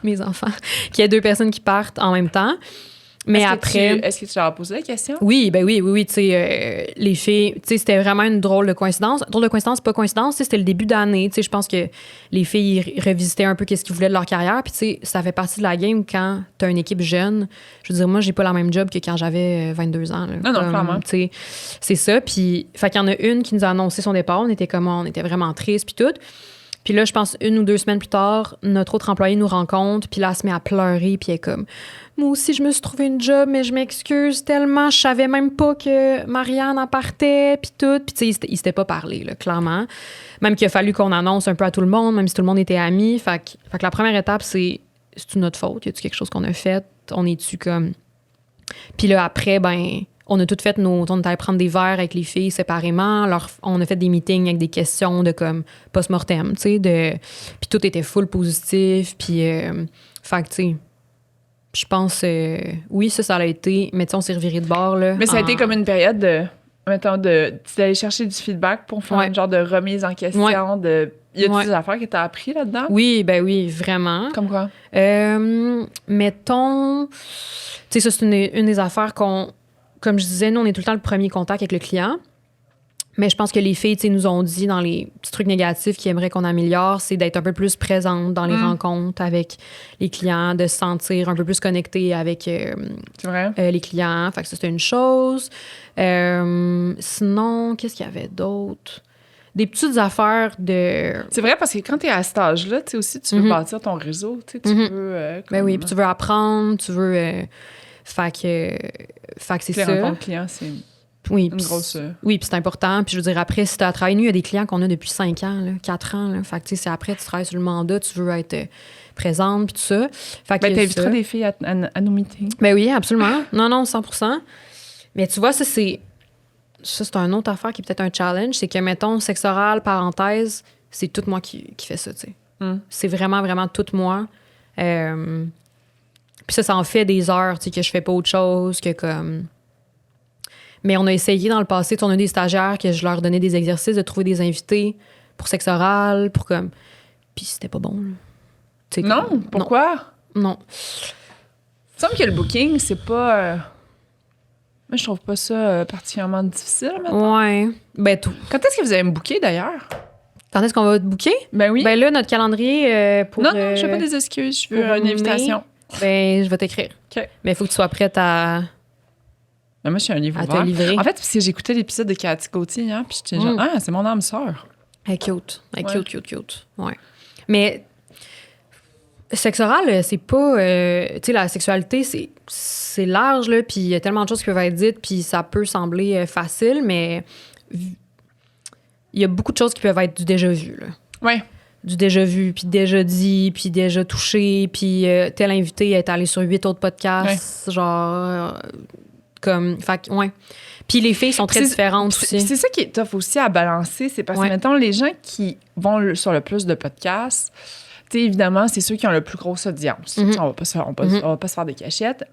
[SPEAKER 2] Mes enfants. Qu'il y ait 2 personnes qui partent en même temps. Mais
[SPEAKER 1] est-ce que tu leur as posé la question?
[SPEAKER 2] Oui, tu sais, les filles, tu sais, c'était vraiment une drôle de coïncidence. Drôle de coïncidence, pas coïncidence, c'était le début d'année, tu sais, je pense que les filles revisitaient un peu qu'est-ce qu'ils voulaient de leur carrière, puis tu sais, ça fait partie de la game quand t'as une équipe jeune. Je veux dire, moi, j'ai pas la même job que quand j'avais 22 ans. Là.
[SPEAKER 1] Non, clairement.
[SPEAKER 2] Tu sais, c'est ça, puis fait qu'il y en a une qui nous a annoncé son départ, on était vraiment tristes, puis tout. Puis là, je pense 1 ou 2 semaines plus tard, notre autre employé nous rencontre, puis là, elle se met à pleurer, puis elle est comme... Moi aussi, je me suis trouvé une job, mais je m'excuse tellement. Je savais même pas que Marianne en partait, puis tout. Puis tu sais, il s'était pas parlé, là, clairement. Même qu'il a fallu qu'on annonce un peu à tout le monde, même si tout le monde était amis. Fait que la première étape, c'est-tu notre faute? Y a-tu quelque chose qu'on a fait? On est-tu comme... Puis là, après, ben... on a toutes fait on est allé prendre des verres avec les filles séparément. On a fait des meetings avec des questions de comme post-mortem, tu sais, puis tout était full positif, puis fait que, tu sais, je pense, oui, ça l'a été, mais tu sais, on s'est reviré de bord, là.
[SPEAKER 1] Mais ça a été comme une période d'aller chercher du feedback pour faire un genre de remise en question, Y a des affaires que t'as appris là-dedans?
[SPEAKER 2] Oui, ben oui, vraiment.
[SPEAKER 1] Comme quoi?
[SPEAKER 2] Mettons, tu sais, ça, c'est une des affaires comme je disais, nous, on est tout le temps le premier contact avec le client. Mais je pense que les filles, tu sais, nous ont dit dans les petits trucs négatifs qu'ils aimeraient qu'on améliore, c'est d'être un peu plus présente dans les rencontres avec les clients, de se sentir un peu plus connecté avec les clients. Fait que ça, c'était une chose. Sinon, qu'est-ce qu'il y avait d'autre? Des petites affaires de...
[SPEAKER 1] C'est vrai, parce que quand t'es à cet âge-là, tu sais, aussi, tu veux bâtir ton réseau, tu sais, tu veux...
[SPEAKER 2] Ben oui, puis tu veux apprendre, tu veux... Fait que c'est ça.
[SPEAKER 1] Les rencontres clients, c'est une grosse...
[SPEAKER 2] Oui, puis c'est important. Puis je veux dire, après, si t'as travaillé, nous, il y a des clients qu'on a depuis 5 ans, là, 4 ans. Là. Fait que, tu sais, c'est après, tu travailles sur le mandat, tu veux être présente, puis tout ça. Fait que
[SPEAKER 1] t'inviteras des filles à nos meetings.
[SPEAKER 2] Ben oui, absolument. Non, 100%. Mais tu vois, ça, c'est une autre affaire qui est peut-être un challenge. C'est que, mettons, sexe oral, parenthèse, c'est tout moi qui fait ça, tu sais. C'est vraiment, vraiment tout moi. Puis ça en fait des heures, tu sais, que je fais pas autre chose, que comme... Mais on a essayé dans le passé, on a des stagiaires que je leur donnais des exercices de trouver des invités pour sexe oral, pour comme... Puis c'était pas bon, là.
[SPEAKER 1] Non? Pourquoi?
[SPEAKER 2] Non.
[SPEAKER 1] Il me semble que le booking, c'est pas... Moi, je trouve pas ça particulièrement difficile, maintenant.
[SPEAKER 2] Ouais. Ben, tout.
[SPEAKER 1] Quand est-ce que vous allez me booker, d'ailleurs?
[SPEAKER 2] Quand est-ce qu'on va te booker?
[SPEAKER 1] Ben oui.
[SPEAKER 2] Ben là, notre calendrier pour...
[SPEAKER 1] Non, je veux pas des excuses. Je veux une invitation.
[SPEAKER 2] Ben, je vais t'écrire.
[SPEAKER 1] OK.
[SPEAKER 2] Mais il faut que tu sois prête à...
[SPEAKER 1] Ben, moi, je suis un livre
[SPEAKER 2] à
[SPEAKER 1] ouvert.
[SPEAKER 2] te livrer.
[SPEAKER 1] En fait, parce que j'écoutais l'épisode de Cathy Gauthier, hein, puis j'étais genre, c'est mon âme sœur.
[SPEAKER 2] Elle est cute. Cute. Ouais. Mais sexe oral, c'est pas... tu sais, la sexualité, c'est large, là, puis il y a tellement de choses qui peuvent être dites, puis ça peut sembler facile, mais il y a beaucoup de choses qui peuvent être du déjà vu, là.
[SPEAKER 1] Ouais.
[SPEAKER 2] Du déjà vu, puis déjà dit, puis déjà touché, puis tel invité est allé sur 8 autres podcasts, genre... comme... Fait que, ouais. Puis les filles sont très différentes aussi.
[SPEAKER 1] C'est ça qui est tough aussi à balancer, c'est parce que, mettons, les gens qui vont sur le plus de podcasts, tu sais, évidemment, c'est ceux qui ont le plus grosse audience. On va pas se faire des cachettes.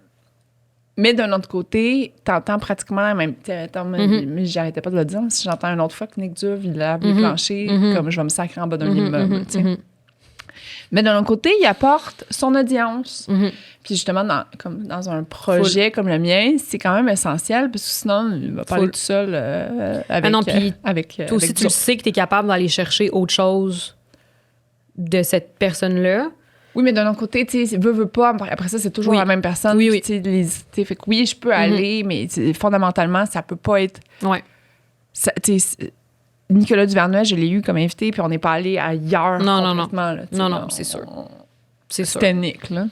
[SPEAKER 1] Mais d'un autre côté, t'entends pratiquement la même... Mais j'arrêtais pas de le dire. Si j'entends une autre fois que Nick Duve, il lave les planchers, comme je vais me sacrer en bas d'un immeuble, tu sais. Mais d'un autre côté, il apporte son audience. Puis justement, dans un projet comme le mien, c'est quand même essentiel, parce que sinon, il va parler tout seul avec
[SPEAKER 2] toi aussi, tu sais que tu es capable d'aller chercher autre chose de cette personne-là.
[SPEAKER 1] Oui, mais d'un autre côté, tu sais, veut pas. Après ça, c'est toujours la même personne.
[SPEAKER 2] Oui.
[SPEAKER 1] Fait que oui, je peux aller, mais fondamentalement, ça peut pas être...
[SPEAKER 2] Ouais.
[SPEAKER 1] Nicolas Duvernois, je l'ai eu comme invité, puis on n'est pas allé ailleurs.
[SPEAKER 2] Non.
[SPEAKER 1] Là,
[SPEAKER 2] non, c'est sûr. C'est sûr.
[SPEAKER 1] C'était Nick, là.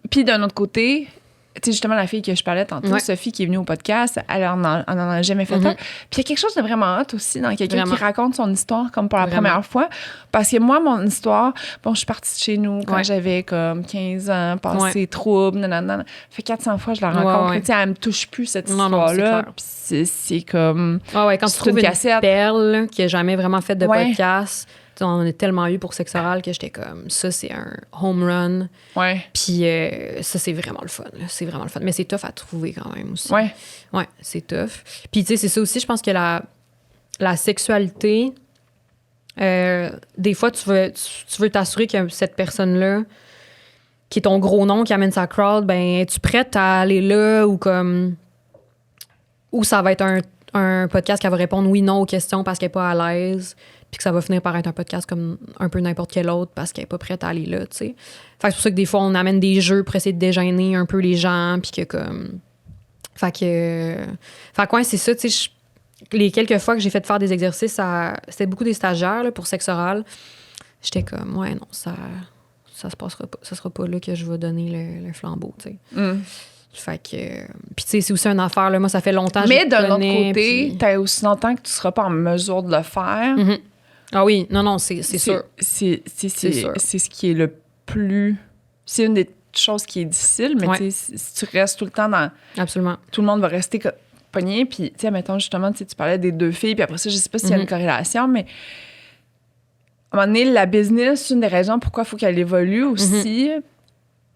[SPEAKER 1] Puis d'un autre côté, tu sais, justement, la fille que je parlais tantôt, Sophie, qui est venue au podcast, elle en a jamais fait un. Puis il y a quelque chose de vraiment hot aussi dans quelqu'un qui raconte son histoire comme pour la première fois. Parce que moi, mon histoire, je suis partie de chez nous quand j'avais comme 15 ans, passé trouble, nanana. Fait 400 fois, je la rencontre. Tu sais, elle me touche plus, cette histoire-là. Puis c'est comme...
[SPEAKER 2] quand tu trouves une perle qui n'a jamais vraiment fait de podcast... On en a tellement eu pour sexe oral que j'étais comme, ça, c'est un home run.
[SPEAKER 1] Ouais.
[SPEAKER 2] Puis ça, c'est vraiment le fun. Là. C'est vraiment le fun. Mais c'est tough à trouver quand même aussi.
[SPEAKER 1] Ouais.
[SPEAKER 2] Ouais, c'est tough. Puis, tu sais, c'est ça aussi, je pense que la sexualité, des fois, tu veux t'assurer que cette personne-là, qui est ton gros nom, qui amène sa crowd, ben, es-tu prête à aller là ou comme... Ou ça va être un podcast qui va répondre oui, non aux questions parce qu'elle n'est pas à l'aise, puis que ça va finir par être un podcast comme un peu n'importe quel autre parce qu'elle n'est pas prête à aller là, tu sais. Fait que c'est pour ça que des fois, on amène des jeux pour essayer de déjeuner un peu les gens, puis que comme... Fait que ouais, c'est ça, tu sais, les quelques fois que j'ai fait faire des exercices, c'était beaucoup des stagiaires là, pour sexe oral. J'étais comme, ouais, non, ça se passera pas. Ça sera pas là que je vais donner le flambeau, tu sais. Fait que... Puis, tu sais, c'est aussi une affaire, là. Moi, ça fait longtemps que je
[SPEAKER 1] Mais d'un autre côté,
[SPEAKER 2] puis...
[SPEAKER 1] t'as aussi longtemps que tu seras pas en mesure de le faire.
[SPEAKER 2] Ah oui, non, c'est sûr.
[SPEAKER 1] C'est ce qui est le plus... C'est une des chose qui est difficile, mais tu sais, si tu restes tout le temps dans...
[SPEAKER 2] Absolument.
[SPEAKER 1] Tout le monde va rester pogné. Puis, tu sais, mettons, justement, tu parlais des 2 filles, puis après ça, je sais pas s'il y a une corrélation, mais à un moment donné, la business, une des raisons pourquoi il faut qu'elle évolue aussi...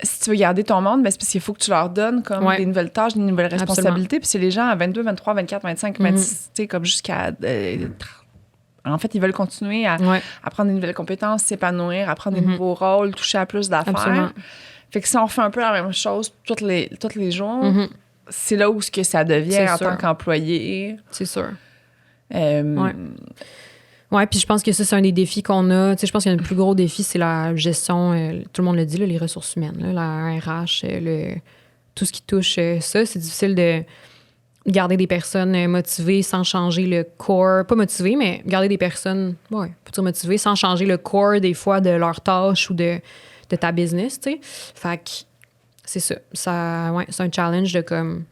[SPEAKER 1] Si tu veux garder ton monde, ben c'est parce qu'il faut que tu leur donnes comme des nouvelles tâches, des nouvelles responsabilités. Puis c'est les gens à 22, 23, 24, 25, tu sais, comme jusqu'à... en fait, ils veulent continuer à apprendre des nouvelles compétences, s'épanouir, apprendre des nouveaux rôles, toucher à plus d'affaires. Absolument. Fait que si on fait un peu la même chose tous les jours, c'est là où ce que ça devient en tant qu'employé.
[SPEAKER 2] C'est sûr. Oui, puis je pense que ça, c'est un des défis qu'on a. Tu sais, je pense qu'il y a un plus gros défi, c'est la gestion, tout le monde le dit, là, les ressources humaines, là, la RH, tout ce qui touche ça. C'est difficile de garder des personnes motivées sans changer le core. Pas motivées, mais garder des personnes, faut dire motivées, sans changer le core des fois de leur tâche ou de ta business, tu sais. Fait que c'est ça. C'est un challenge de comme...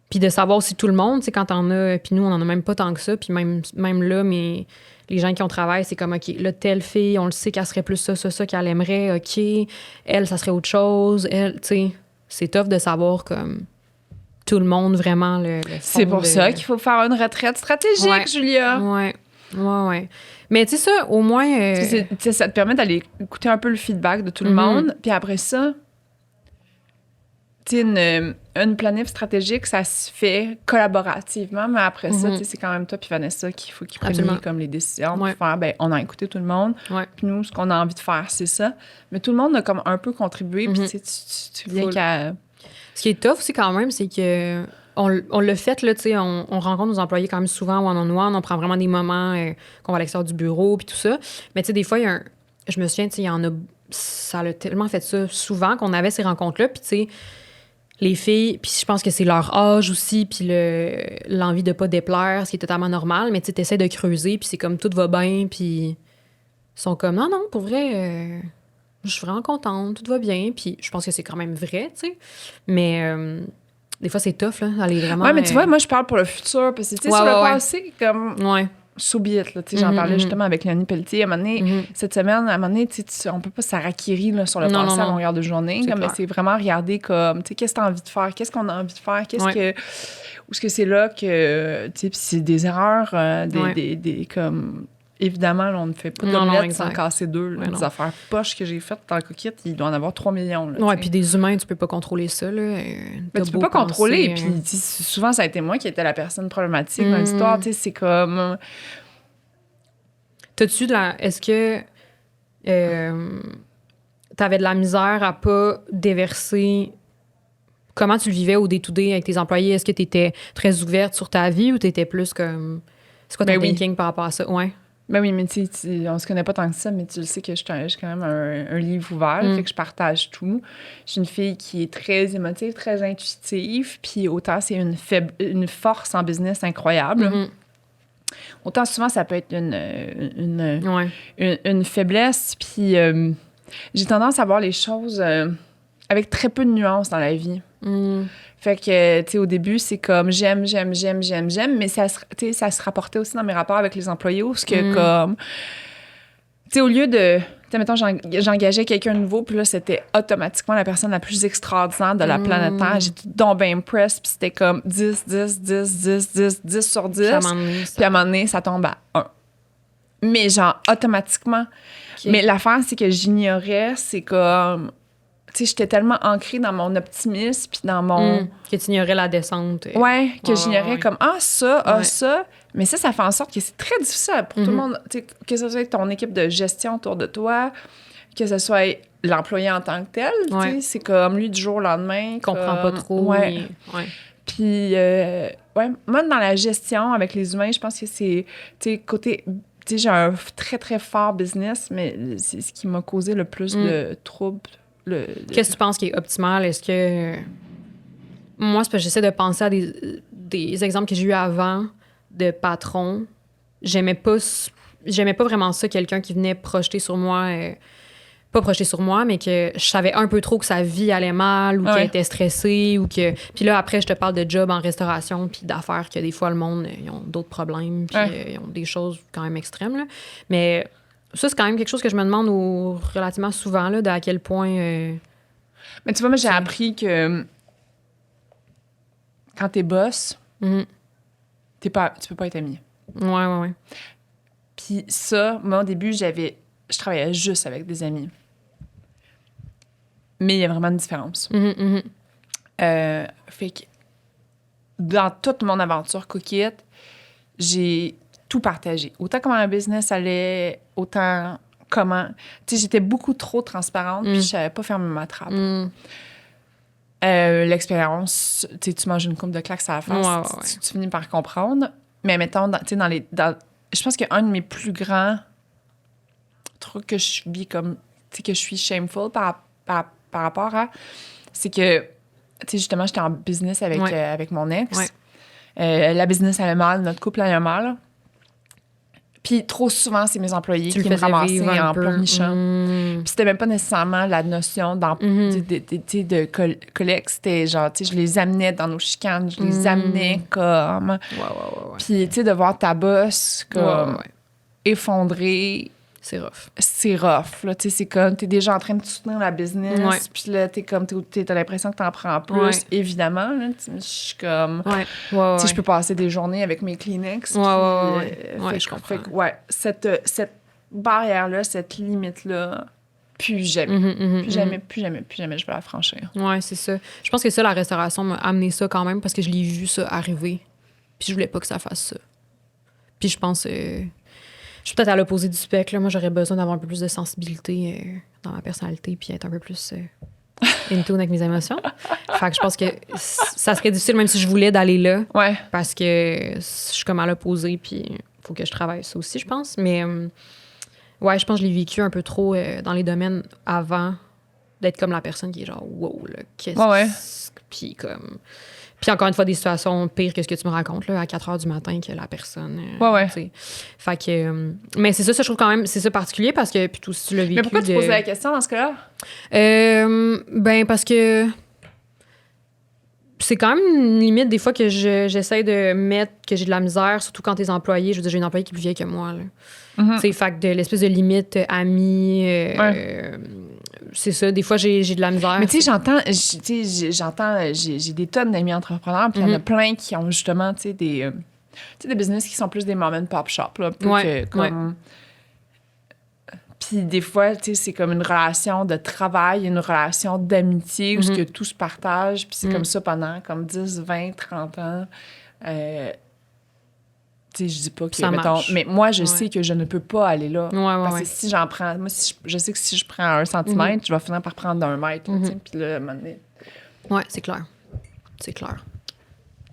[SPEAKER 2] Puis de savoir si tout le monde, tu sais, quand t'en as... Puis nous, on en a même pas tant que ça. Puis même là, mais les gens qui ont travaillé, c'est comme, OK, là, telle fille, on le sait qu'elle serait plus ça qu'elle aimerait. OK, elle, ça serait autre chose. Elle, tu sais, c'est tough de savoir comme tout le monde vraiment le
[SPEAKER 1] c'est pour ça qu'il faut faire une retraite stratégique, Julia.
[SPEAKER 2] Ouais. Mais tu sais ça, au moins...
[SPEAKER 1] Ça te permet d'aller écouter un peu le feedback de tout le monde. Puis après ça... Une planif stratégique, ça se fait collaborativement, mais après ça, c'est quand même toi puis Vanessa qu'il faut qu'ils prennent comme les décisions pour faire, on a écouté tout le monde, puis nous, ce qu'on a envie de faire, c'est ça. Mais tout le monde a comme un peu contribué, puis tu viens qu'à...
[SPEAKER 2] Ce qui est tough aussi quand même, c'est que on l'a fait, là, tu sais, on rencontre nos employés quand même souvent one-on-one, on prend vraiment des moments qu'on va à l'extérieur du bureau, puis tout ça. Mais tu sais, des fois, je me souviens, tu sais, il y en a... Ça a tellement fait ça souvent qu'on avait ces rencontres-là, puis tu sais... Les filles, puis je pense que c'est leur âge aussi, puis l'envie de pas déplaire, ce qui est totalement normal, mais tu essaies de creuser, puis c'est comme tout va bien, puis ils sont comme non, pour vrai, je suis vraiment contente, tout va bien, puis je pense que c'est quand même vrai, tu sais. Mais des fois, c'est tough, là, d'aller vraiment...
[SPEAKER 1] Ouais, mais tu vois, moi, je parle pour le futur, parce que, tu sais, sur le passé, comme...
[SPEAKER 2] Ouais.
[SPEAKER 1] So be it, là, j'en parlais justement avec Léonie Pelletier. À un moment donné, cette semaine, à un moment donné, on peut pas s'arraquérir sur le passé à longueur de journée. Mais c'est vraiment regarder comme, tu sais, qu'est-ce que tu as envie de faire, qu'est-ce qu'on a envie de faire, où est-ce que c'est là que, tu sais, puis c'est des erreurs, des comme... Évidemment, là, on ne fait pas d'omelette sans casser 2. Là, des affaires poches que j'ai faites dans le coquille, il doit en avoir 3 millions.
[SPEAKER 2] Oui, puis des humains, tu peux pas contrôler ça. Là,
[SPEAKER 1] mais tu peux pas contrôler. Puis souvent, ça a été moi qui étais la personne problématique dans l'histoire. C'est comme...
[SPEAKER 2] T'as-tu de la... Est-ce que t'avais de la misère à pas déverser... Comment tu le vivais au day-to-day avec tes employés? Est-ce que t'étais très ouverte sur ta vie ou t'étais plus comme... C'est quoi ton thinking par rapport à ça? Ouais.
[SPEAKER 1] Ben oui, mais tu sais, on se connaît pas tant que ça, mais tu le sais que j'ai quand même un livre ouvert, fait que je partage tout. Je suis une fille qui est très émotive, très intuitive, puis autant c'est une force en business incroyable. Autant souvent, ça peut être une faiblesse, puis j'ai tendance à voir les choses avec très peu de nuances dans la vie. Fait que, tu sais, au début, c'est comme j'aime, mais ça se rapportait aussi dans mes rapports avec les employés, où ce que, comme, tu sais, au lieu de, tu sais, mettons, j'engageais quelqu'un de nouveau, puis là, c'était automatiquement la personne la plus extraordinaire de la planète Terre. J'étais donc bien impressed, puis c'était comme 10 sur 10. Puis à un moment donné, ça tombe à 1. Mais genre, automatiquement. Okay. Mais l'affaire, c'est que j'ignorais, c'est comme... Tu sais, j'étais tellement ancrée dans mon optimisme puis dans mon...
[SPEAKER 2] Que tu ignorais la descente.
[SPEAKER 1] Ouais, que j'ignorais comme, ça. Mais ça fait en sorte que c'est très difficile pour tout le monde, tu sais, que ce soit ton équipe de gestion autour de toi, que ce soit l'employé en tant que tel, tu sais, c'est comme lui du jour au lendemain.
[SPEAKER 2] Il comprend pas trop.
[SPEAKER 1] Ouais. Puis, moi, dans la gestion avec les humains, je pense que c'est, tu sais, côté... Tu sais, j'ai un très, très fort business, mais c'est ce qui m'a causé le plus de troubles.
[SPEAKER 2] Qu'est-ce que tu penses qui est optimal? Est-ce que... Moi, c'est parce que j'essaie de penser à des exemples que j'ai eu avant de patrons. J'aimais pas vraiment ça, quelqu'un qui venait projeter sur moi... pas projeter sur moi, mais que je savais un peu trop que sa vie allait mal ou qu'elle était stressée ou que... Puis là, après, je te parle de job en restauration puis d'affaires que des fois, le monde, ils ont d'autres problèmes puis ils ont des choses quand même extrêmes, là. Mais... Ça, c'est quand même quelque chose que je me demande relativement souvent, là, à quel point...
[SPEAKER 1] Mais tu vois, moi, j'ai appris que quand t'es boss, tu peux pas être ami.
[SPEAKER 2] Ouais.
[SPEAKER 1] Puis ça, moi, au début, je travaillais juste avec des amis. Mais il y a vraiment une différence. Fait que dans toute mon aventure Cookit, j'ai tout partagé. Autant comment un business allait, autant comment... Tu sais, j'étais beaucoup trop transparente, puis je savais pas fermer ma trappe. L'expérience, tu sais, tu manges une coupe de claques à la face, tu finis par comprendre. Mais mettons, tu sais, je pense qu'un de mes plus grands trucs que je vis comme... Tu sais, que je suis shameful par rapport à... C'est que, tu sais, justement, j'étais en business avec mon ex. La business allait mal, notre couple allait mal. Puis trop souvent, c'est mes employés qui me ramassaient en pleurnichant. Puis c'était même pas nécessairement la notion de collègue. C'était genre, tu sais, je les amenais dans nos chicanes, je les amenais comme... Puis, tu sais, de voir ta boss comme effondrée... C'est rough, là. Tu sais, c'est comme, t'es déjà en train de soutenir la business, puis là, t'as l'impression que t'en prends plus, évidemment, là. Je suis comme... Tu sais, je peux passer des journées avec mes Kleenex,
[SPEAKER 2] je comprends.
[SPEAKER 1] Fait que, cette barrière-là, cette limite-là, plus jamais. Plus jamais, je vais la franchir.
[SPEAKER 2] Ouais, c'est ça. Je pense que ça, la restauration m'a amené ça quand même, parce que je l'ai vu ça arriver, puis je voulais pas que ça fasse ça. Puis je pense... Je suis peut-être à l'opposé du spectre. Là. Moi, j'aurais besoin d'avoir un peu plus de sensibilité dans ma personnalité puis être un peu plus in tune avec mes émotions. Fait que je pense que ça serait difficile, même si je voulais, d'aller là. Parce que je suis comme à l'opposé puis il faut que je travaille ça aussi, je pense. Mais je pense que je l'ai vécu un peu trop dans les domaines avant d'être comme la personne qui est genre « wow, là, qu'est-ce que... » Puis comme... Puis encore une fois, des situations pires que ce que tu me racontes, là, à 4 heures du matin, que la personne... Fait que... mais c'est ça, je trouve quand même... C'est ça particulier parce que... Puis tu l'as vécu...
[SPEAKER 1] Mais pourquoi tu posais la question dans ce cas-là?
[SPEAKER 2] Ben parce que... C'est quand même une limite, des fois, que j'essaie de mettre que j'ai de la misère, surtout quand t'es employé. Je veux dire, j'ai une employée qui est plus vieille que moi, là. C'est fait que de l'espèce de limite amie... c'est ça, des fois, j'ai de la misère.
[SPEAKER 1] Mais tu sais, j'ai des tonnes d'amis entrepreneurs, puis il y en a plein qui ont justement, tu sais, des business qui sont plus des mom and pop shop, là, plus que comme... Puis des fois, tu sais, c'est comme une relation de travail, une relation d'amitié, où ce que tout se partage, puis c'est comme ça pendant comme 10, 20, 30 ans. Tu sais, je dis pas que...
[SPEAKER 2] Ça marche.
[SPEAKER 1] Mais moi, je sais que je ne peux pas aller là. Parce que si j'en prends... Moi, je sais que si je prends 1 centimètre, je vais finir par prendre d'1 mètre. Puis là, à un moment donné...
[SPEAKER 2] Ouais, c'est clair. C'est clair.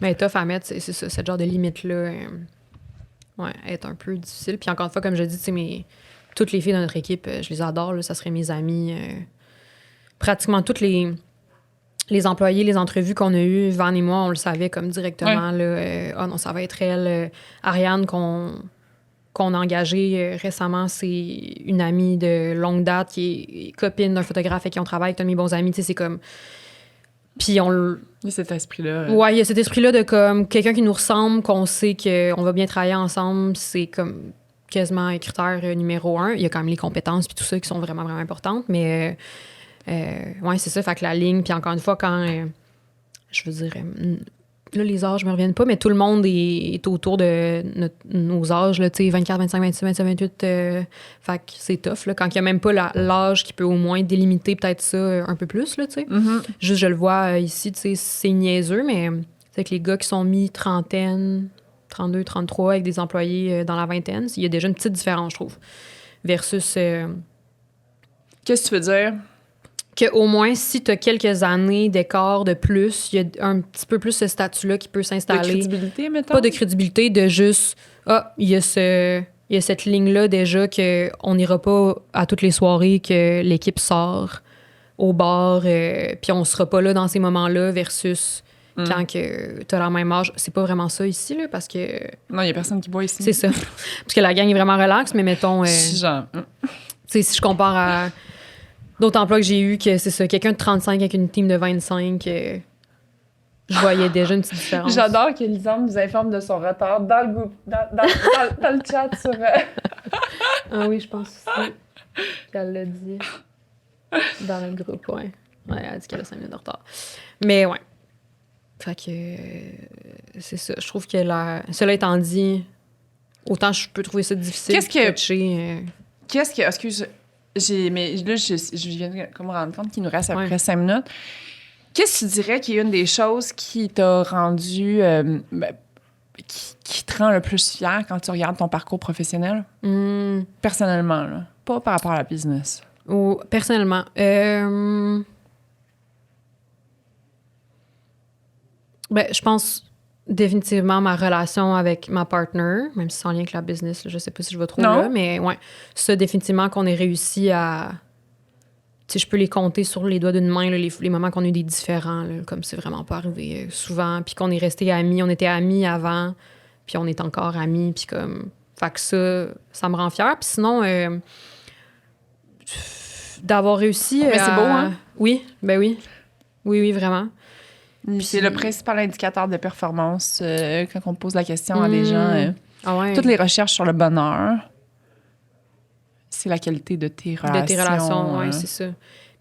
[SPEAKER 2] Mais tough à mettre, c'est ça, ce genre de limite-là. Est un peu difficile. Puis encore une fois, comme je dis, tu sais, toutes les filles de notre équipe, je les adore. Là, ça serait mes amies. Pratiquement toutes les employés, les entrevues qu'on a eues, Van et moi, on le savait comme directement. Là, non, ça va être elle. Ariane, qu'on a engagée récemment, c'est une amie de longue date qui est copine d'un photographe avec qui on travaille, avec un de mes bons amis. Tu sais, c'est comme... Puis il y
[SPEAKER 1] a cet esprit-là.
[SPEAKER 2] Ouais, il y a cet esprit-là de comme quelqu'un qui nous ressemble, qu'on sait qu'on va bien travailler ensemble. C'est comme quasiment un critère numéro 1. Il y a quand même les compétences puis tout ça qui sont vraiment, vraiment importantes. Mais c'est ça. Fait que la ligne, puis encore une fois, quand... je veux dire... là, les âges me reviennent pas, mais tout le monde est autour de nos âges, là, tu sais, 24, 25, 26, 27, 28. Fait que c'est tough, là, quand il n'y a même pas l'âge qui peut au moins délimiter peut-être ça un peu plus, là, tu sais. Juste, je le vois ici, tu sais, c'est niaiseux, mais c'est que les gars qui sont mis trentaine, 32, 33, avec des employés dans la vingtaine, il y a déjà une petite différence, je trouve, versus...
[SPEAKER 1] Qu'est-ce que tu veux dire?
[SPEAKER 2] Qu'au moins, si tu as quelques années d'écart de plus, il y a un petit peu plus ce statut-là qui peut s'installer.
[SPEAKER 1] De crédibilité, mettons?
[SPEAKER 2] Pas de crédibilité, de juste... il y a cette ligne-là déjà qu'on n'ira pas à toutes les soirées que l'équipe sort au bar, puis on sera pas là dans ces moments-là versus quand que t'as la même âge. C'est pas vraiment ça ici, là, parce que...
[SPEAKER 1] Non, il y a personne qui boit ici.
[SPEAKER 2] C'est ça. Parce que la gang est vraiment relaxe, mais mettons...
[SPEAKER 1] Genre...
[SPEAKER 2] Tu sais, si je compare à... d'autres emplois que j'ai eu, que c'est ça, quelqu'un de 35 avec une team de 25, je voyais déjà une petite différence.
[SPEAKER 1] J'adore que Lisande nous informe de son retard dans le groupe, dans le chat sur...
[SPEAKER 2] Ah oui, je pense aussi qu'elle l'a dit dans le groupe, ouais. Ouais, elle a dit qu'elle a 5 minutes de retard. Mais ouais. Fait que c'est ça. Je trouve que cela étant dit, autant je peux trouver ça difficile de coacher.
[SPEAKER 1] Excuse, mais là, je viens de me rendre compte qu'il nous reste à peu près 5 minutes. Qu'est-ce que tu dirais qui est une des choses qui t'a rendu... qui te rend le plus fier quand tu regardes ton parcours professionnel? Personnellement, là. Pas par rapport à la business.
[SPEAKER 2] Personnellement. Je pense définitivement ma relation avec ma partner, même si c'est en lien avec la business, là, je sais pas si je vais trop là, mais ouais, ça, définitivement qu'on ait réussi à... Tu sais, je peux les compter sur les doigts d'une main, là, les moments qu'on a eu des différends, là, comme c'est vraiment pas arrivé souvent, puis qu'on est restés amis, on était amis avant, puis on est encore amis, puis comme... Fait que ça me rend fière. Puis sinon, d'avoir réussi
[SPEAKER 1] c'est beau, hein?
[SPEAKER 2] Oui, ben oui. Oui, vraiment.
[SPEAKER 1] Puis c'est le principal indicateur de performance quand on pose la question à des gens. Toutes les recherches sur le bonheur, c'est la qualité de tes relations.
[SPEAKER 2] De tes relations, oui, c'est ça.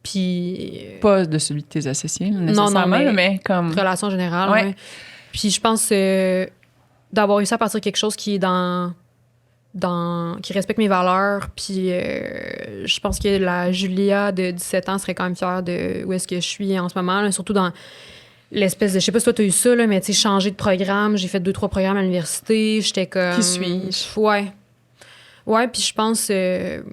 [SPEAKER 2] Puis...
[SPEAKER 1] Pas de celui de tes associés, nécessairement, mais comme...
[SPEAKER 2] Relation générale, oui. Puis je pense d'avoir réussi à partir de quelque chose qui est qui respecte mes valeurs, puis je pense que la Julia de 17 ans serait quand même fière de où est-ce que je suis en ce moment, là, surtout dans l'espèce de... Je sais pas si toi, t'as eu ça, là, mais tu sais, changer de programme. J'ai fait 2-3 programmes à l'université. J'étais comme...
[SPEAKER 1] Qui suis-je?
[SPEAKER 2] Ouais. Ouais, puis je pense... je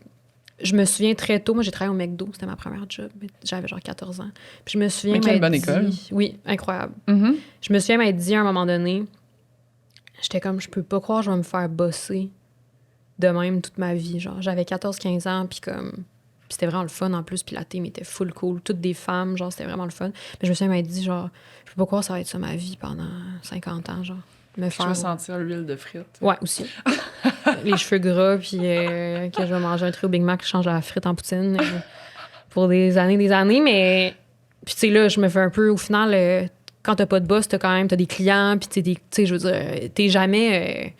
[SPEAKER 2] me souviens très tôt, moi, j'ai travaillé au McDo. C'était ma première job. J'avais genre 14 ans. Puis je me souviens...
[SPEAKER 1] Mais quelle bonne école.
[SPEAKER 2] Oui, incroyable.
[SPEAKER 1] Mm-hmm.
[SPEAKER 2] Je me souviens m'être dit à un moment donné, j'étais comme, je peux pas croire que je vais me faire bosser de même toute ma vie. Genre, j'avais 14-15 ans, puis comme... Puis c'était vraiment le fun en plus, puis la team était full cool. Toutes des femmes, genre, c'était vraiment le fun. Mais je me souviens m'être dit, genre, je peux pas croire que ça va être ça ma vie pendant 50 ans, genre.
[SPEAKER 1] Je vais sentir l'huile de frites.
[SPEAKER 2] Ouais, aussi. Les cheveux gras, puis que je vais manger un trio Big Mac, je change la frite en poutine pour des années. Mais, puis tu sais, là, je me fais un peu, au final, quand t'as pas de boss, t'as des clients, puis tu sais, je veux dire, t'es jamais...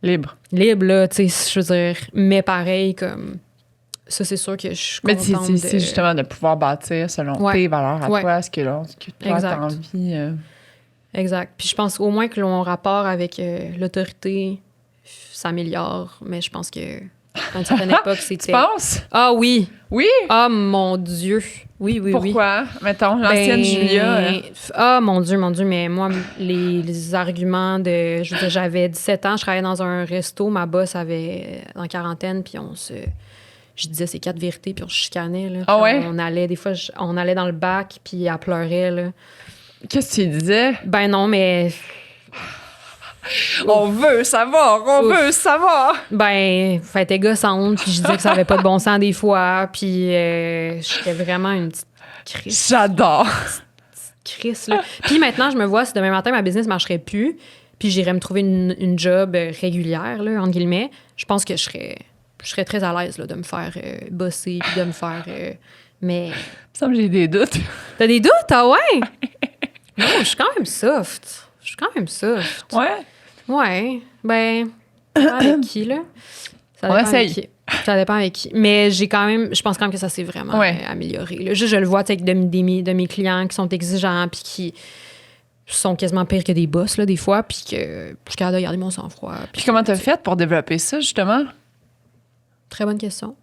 [SPEAKER 1] libre,
[SPEAKER 2] là, tu sais, je veux dire. Mais pareil, comme... Ça, c'est sûr que je suis contente.
[SPEAKER 1] Mais c'est justement de pouvoir bâtir selon tes valeurs à toi, ce que toi, t'as envie...
[SPEAKER 2] Exact. Puis je pense au moins que mon rapport avec l'autorité s'améliore, mais je pense que à une certaine époque, c'était...
[SPEAKER 1] Tu penses?
[SPEAKER 2] Ah oui!
[SPEAKER 1] Oui?
[SPEAKER 2] Ah, mon Dieu! Oui.
[SPEAKER 1] Pourquoi? Mettons, l'ancienne Julia...
[SPEAKER 2] Ah, mon Dieu, mais moi, les arguments de... Je veux dire, j'avais 17 ans, je travaillais dans un resto, ma boss avait en quarantaine, puis je disais ces 4 vérités, puis on se chicanait, là.
[SPEAKER 1] Ah ouais?
[SPEAKER 2] On allait, des fois, on allait dans le bac, puis elle pleurait, là.
[SPEAKER 1] Qu'est-ce que tu disais?
[SPEAKER 2] Ben non, mais...
[SPEAKER 1] On veut savoir! Ben,
[SPEAKER 2] t'es gossante, puis je disais que ça avait pas de bon sens des fois, puis j'étais vraiment une petite crisse.
[SPEAKER 1] J'adore!
[SPEAKER 2] Crisse, là. Puis maintenant, je me vois, si demain matin, ma business marcherait plus, puis j'irais me trouver une job régulière, là, entre guillemets, je pense que je serais très à l'aise, là, de me faire bosser, puis de me faire... mais...
[SPEAKER 1] Ça me semble que j'ai des doutes.
[SPEAKER 2] T'as des doutes? Ah ouais? Non, je suis quand même soft. Ouais. Ben, avec qui, là?
[SPEAKER 1] On essaye.
[SPEAKER 2] Ça dépend avec qui. Mais je pense quand même que ça s'est vraiment amélioré. Là. Juste, je le vois avec de mes clients qui sont exigeants puis qui sont quasiment pires que des boss, là, des fois, puis que je suis capable de garder mon sang-froid.
[SPEAKER 1] Puis comment t'as fait pour développer ça, justement?
[SPEAKER 2] Très bonne question.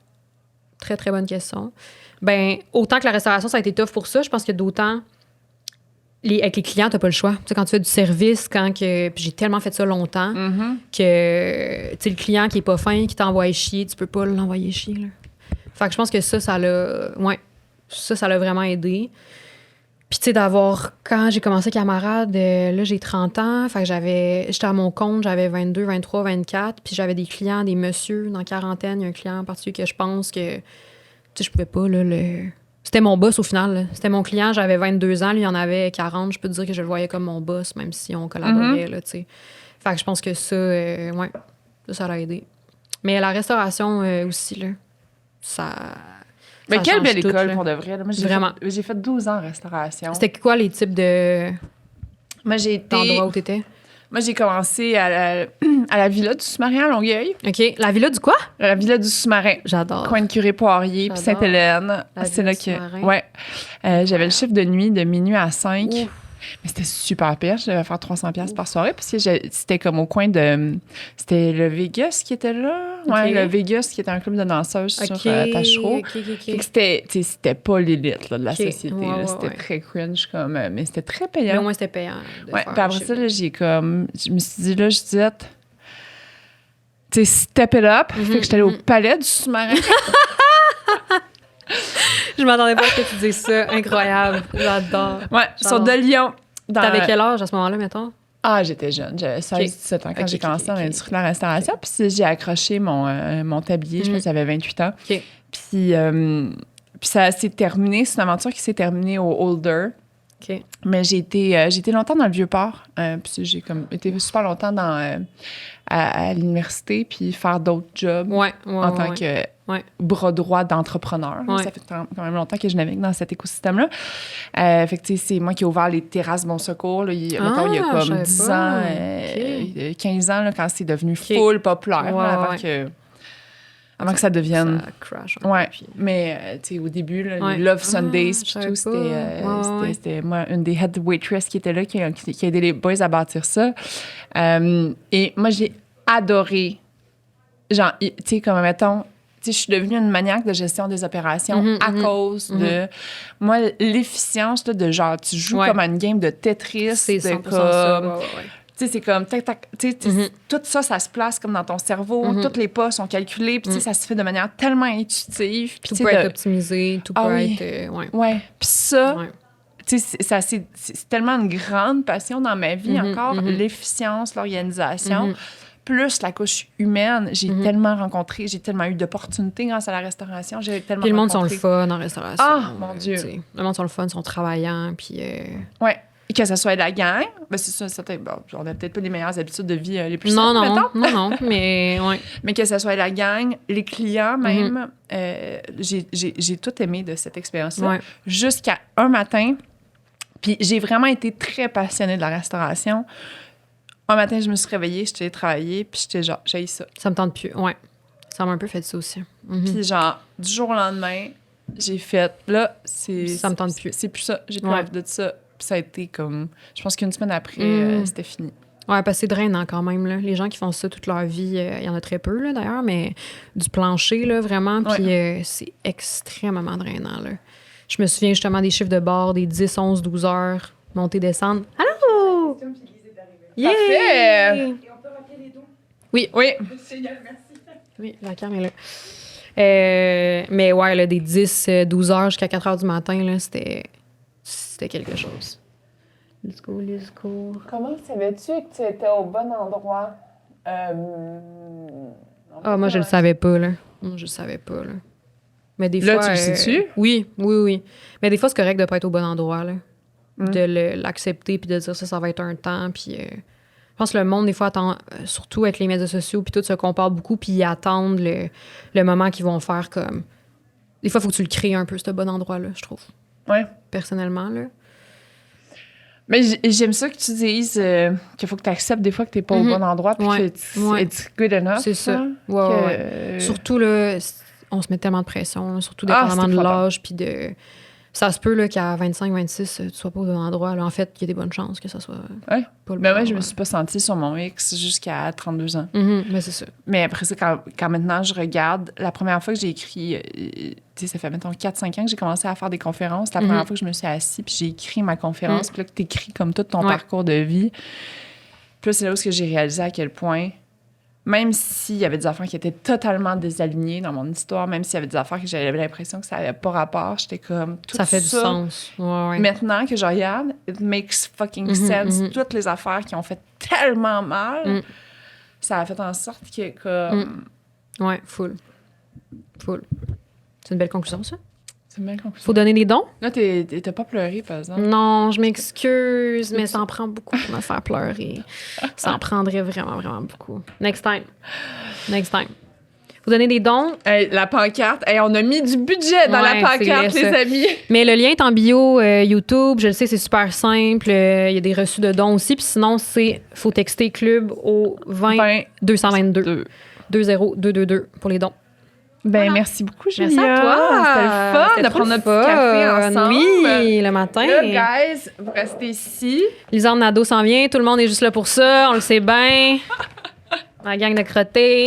[SPEAKER 2] Très, très bonne question. Ben, autant que la restauration, ça a été tough pour ça, je pense que d'autant... avec les clients, t'as pas le choix. Tu sais, quand tu fais du service, puis j'ai tellement fait ça longtemps que, tu sais, le client qui est pas fin, qui t'envoie chier, tu peux pas l'envoyer chier, là. Fait que je pense que ça l'a vraiment aidé. Puis, tu sais, quand j'ai commencé Camarade, là, j'ai 30 ans, fait que j'étais à mon compte, j'avais 22, 23, 24, puis j'avais des clients, des messieurs dans quarantaine. Il y a un client en particulier que je pense que, tu sais, je pouvais pas, là, C'était mon boss au final. Là. C'était mon client, j'avais 22 ans, lui il en avait 40. Je peux te dire que je le voyais comme mon boss, même si on collaborait. Là, t'sais. Fait que je pense que ça l'a aidé. Mais la restauration aussi, là, ça.
[SPEAKER 1] Mais
[SPEAKER 2] ça
[SPEAKER 1] quelle belle
[SPEAKER 2] tout,
[SPEAKER 1] école
[SPEAKER 2] là.
[SPEAKER 1] pour de vrai. Là. Moi, j'ai fait 12 ans en restauration.
[SPEAKER 2] C'était quoi les types de.
[SPEAKER 1] Moi, j'ai été.
[SPEAKER 2] D'endroits où t'étais?
[SPEAKER 1] Moi, j'ai commencé à la Villa du Sous-Marin à Longueuil.
[SPEAKER 2] OK. La Villa du quoi?
[SPEAKER 1] La Villa du Sous-Marin.
[SPEAKER 2] J'adore.
[SPEAKER 1] Coin de Curé-Poirier, puis Sainte-Hélène. C'est là que... Ouais. J'avais le chiffre de nuit de minuit à 5. Ouf. Mais c'était super pire. Je devais faire 300$ par soirée parce que c'était comme au coin de... C'était le Vegas qui était là. Ouais, le Vegas qui était un club de danseuses sur Tachereau. C'était pas l'élite là, de la société. Là. C'était très cringe, comme, mais c'était très payant.
[SPEAKER 2] Mais au moins, c'était payant.
[SPEAKER 1] Ouais, puis après ça, là, je me suis dit, là, Judith, tu sais, step it up. Fait que j'étais allée au Palais du Sous-Marin.
[SPEAKER 2] Je m'attendais pas à ce que tu dises ça. Incroyable. J'adore.
[SPEAKER 1] Ouais, sur de Lyon.
[SPEAKER 2] T'avais quel âge à ce moment-là, mettons?
[SPEAKER 1] Ah, j'étais jeune. J'avais 16-17 ans quand j'ai commencé dans l'industrie de la restauration. Puis j'ai accroché mon tablier. Je pense que j'avais 28 ans. Puis ça s'est terminé. C'est une aventure qui s'est terminée au Holder. Mais j'ai été longtemps dans le Vieux-Port. Puis j'ai été super longtemps à l'université puis faire d'autres jobs en tant que bras droit d'entrepreneur. Ça fait quand même longtemps que je navigue dans cet écosystème-là. Fait que c'est moi qui ai ouvert les terrasses Bon Secours. Là, il y a comme 10 ans, 15 ans, là, quand c'est devenu full populaire, avant que ça devienne...
[SPEAKER 2] Ça crash.
[SPEAKER 1] Ouais, mais tu sais, au début, là, les Love Sundays, puis tout, c'était moi, une des head waitresses qui était là, qui a aidé les boys à bâtir ça. Et moi, j'ai adoré, genre, tu sais, comme, mettons, tu sais, je suis devenue une maniaque de gestion des opérations à cause de... Moi, l'efficience, là, de genre, tu joues comme à une game de Tetris.
[SPEAKER 2] C'est 100%
[SPEAKER 1] comme,
[SPEAKER 2] ça,
[SPEAKER 1] tu sais, c'est comme, tac, tac, tu sais, tout ça, ça se place comme dans ton cerveau. Tous les pas sont calculés, puis tu sais, ça se fait de manière tellement intuitive.
[SPEAKER 2] Tout peut être optimisé, tout peut être...
[SPEAKER 1] Ouais. Puis ça, tu sais, c'est tellement une grande passion dans ma vie encore, l'efficience, l'organisation. Plus la couche humaine, j'ai tellement rencontré, j'ai tellement eu d'opportunités grâce à la restauration. J'ai tellement
[SPEAKER 2] puis le monde sont le fun en restauration.
[SPEAKER 1] Ah, mon Dieu!
[SPEAKER 2] Le monde sont le fun, sont travaillants, puis...
[SPEAKER 1] Ouais. Et que ça soit la gang, ben c'est ça, on n'a peut-être pas les meilleures habitudes de vie les plus
[SPEAKER 2] simples,
[SPEAKER 1] mettons.
[SPEAKER 2] Non, mais ouais.
[SPEAKER 1] Mais que ça soit la gang, les clients même, j'ai tout aimé de cette expérience-là. Jusqu'à un matin, puis j'ai vraiment été très passionnée de la restauration. Un matin, je me suis réveillée, j'étais allée travailler, puis j'étais genre, j'ai ça.
[SPEAKER 2] Ça me tente plus, ouais. Ça m'a un peu fait ça aussi.
[SPEAKER 1] Puis genre, du jour au lendemain, j'ai fait, là,
[SPEAKER 2] ça me tente plus.
[SPEAKER 1] C'est plus ça, j'ai plus envie de ça. Puis ça a été comme, je pense qu'une semaine après, c'était fini.
[SPEAKER 2] Ouais, parce que c'est drainant quand même, là. Les gens qui font ça toute leur vie, il y en a très peu, là, d'ailleurs, mais du plancher, là, vraiment, puis c'est extrêmement drainant, là. Je me souviens justement des chiffres de bord, des 10, 11, 12 heures, monter, descendre. Allô?
[SPEAKER 1] Yeah! Parfait!
[SPEAKER 2] Et on peut rappeler les dos? Oui.
[SPEAKER 1] Génial, merci.
[SPEAKER 2] Oui, la cam est là. Mais ouais, là, des 10, 12 heures jusqu'à 4 heures du matin, là, c'était quelque chose. Let's go.
[SPEAKER 1] Comment savais-tu que tu étais au bon endroit?
[SPEAKER 2] Moi, je le savais pas, là. Mais des fois...
[SPEAKER 1] Là, tu le sais-tu?
[SPEAKER 2] Oui. Mais des fois, c'est correct de pas être au bon endroit, là. De l'accepter puis de dire ça va être un temps, puis... Je pense que le monde, des fois, attend, surtout avec les médias sociaux, puis tout se compare beaucoup, puis ils attendent le moment qu'ils vont faire comme... Des fois, il faut que tu le crées un peu, ce bon endroit-là, je trouve.
[SPEAKER 1] Ouais.
[SPEAKER 2] Personnellement, là.
[SPEAKER 1] Mais j'aime ça que tu dises qu'il faut que tu acceptes des fois que tu n'es pas au bon endroit, puis que it's good enough.
[SPEAKER 2] C'est ça. Ouais. Surtout, là, on se met tellement de pression, là, surtout dépendamment de l'âge, puis de... Ça se peut là, qu'à 25, 26, tu sois pas au bon endroit. Là, en fait, il y a des bonnes chances que ça soit pas le bon endroit.
[SPEAKER 1] Je me suis pas sentie sur mon X jusqu'à 32 ans.
[SPEAKER 2] Mais c'est ça.
[SPEAKER 1] Mais après ça, quand maintenant je regarde, la première fois que j'ai écrit, ça fait mettons 4-5 ans que j'ai commencé à faire des conférences. La première fois que je me suis assise puis j'ai écrit ma conférence, puis là que tu écris comme tout ton parcours de vie. Puis là, c'est là où j'ai réalisé à quel point, même s'il y avait des affaires qui étaient totalement désalignées dans mon histoire, même s'il y avait des affaires que j'avais l'impression que ça n'avait pas rapport, j'étais comme... Tout
[SPEAKER 2] ça fait du sens. Ouais.
[SPEAKER 1] Maintenant que je regarde, it makes fucking sense. Toutes les affaires qui ont fait tellement mal, ça a fait en sorte que comme...
[SPEAKER 2] Ouais, full. C'est une belle conclusion, ça?
[SPEAKER 1] C'est une belle conclusion.
[SPEAKER 2] Faut donner des dons?
[SPEAKER 1] Là, t'as pas pleuré, par exemple?
[SPEAKER 2] Non, je m'excuse, mais ça en prend beaucoup pour me faire pleurer. Ça en prendrait vraiment, vraiment beaucoup. Next time. Vous donnez des dons.
[SPEAKER 1] Hey, la pancarte. Hey, on a mis du budget dans la pancarte, les amis.
[SPEAKER 2] Mais le lien est en bio YouTube. Je le sais, c'est super simple. Il y a des reçus de dons aussi. Puis sinon, faut texter club au 20 222 20222 pour les dons.
[SPEAKER 1] Ben, merci beaucoup, Julia.
[SPEAKER 2] Merci à toi.
[SPEAKER 1] C'était le fun de prendre notre petit café ensemble.
[SPEAKER 2] Oui, le matin.
[SPEAKER 1] Là, guys, vous restez ici.
[SPEAKER 2] Lisanne Nadeau s'en vient. Tout le monde est juste là pour ça. On le sait bien. La gang de crottés.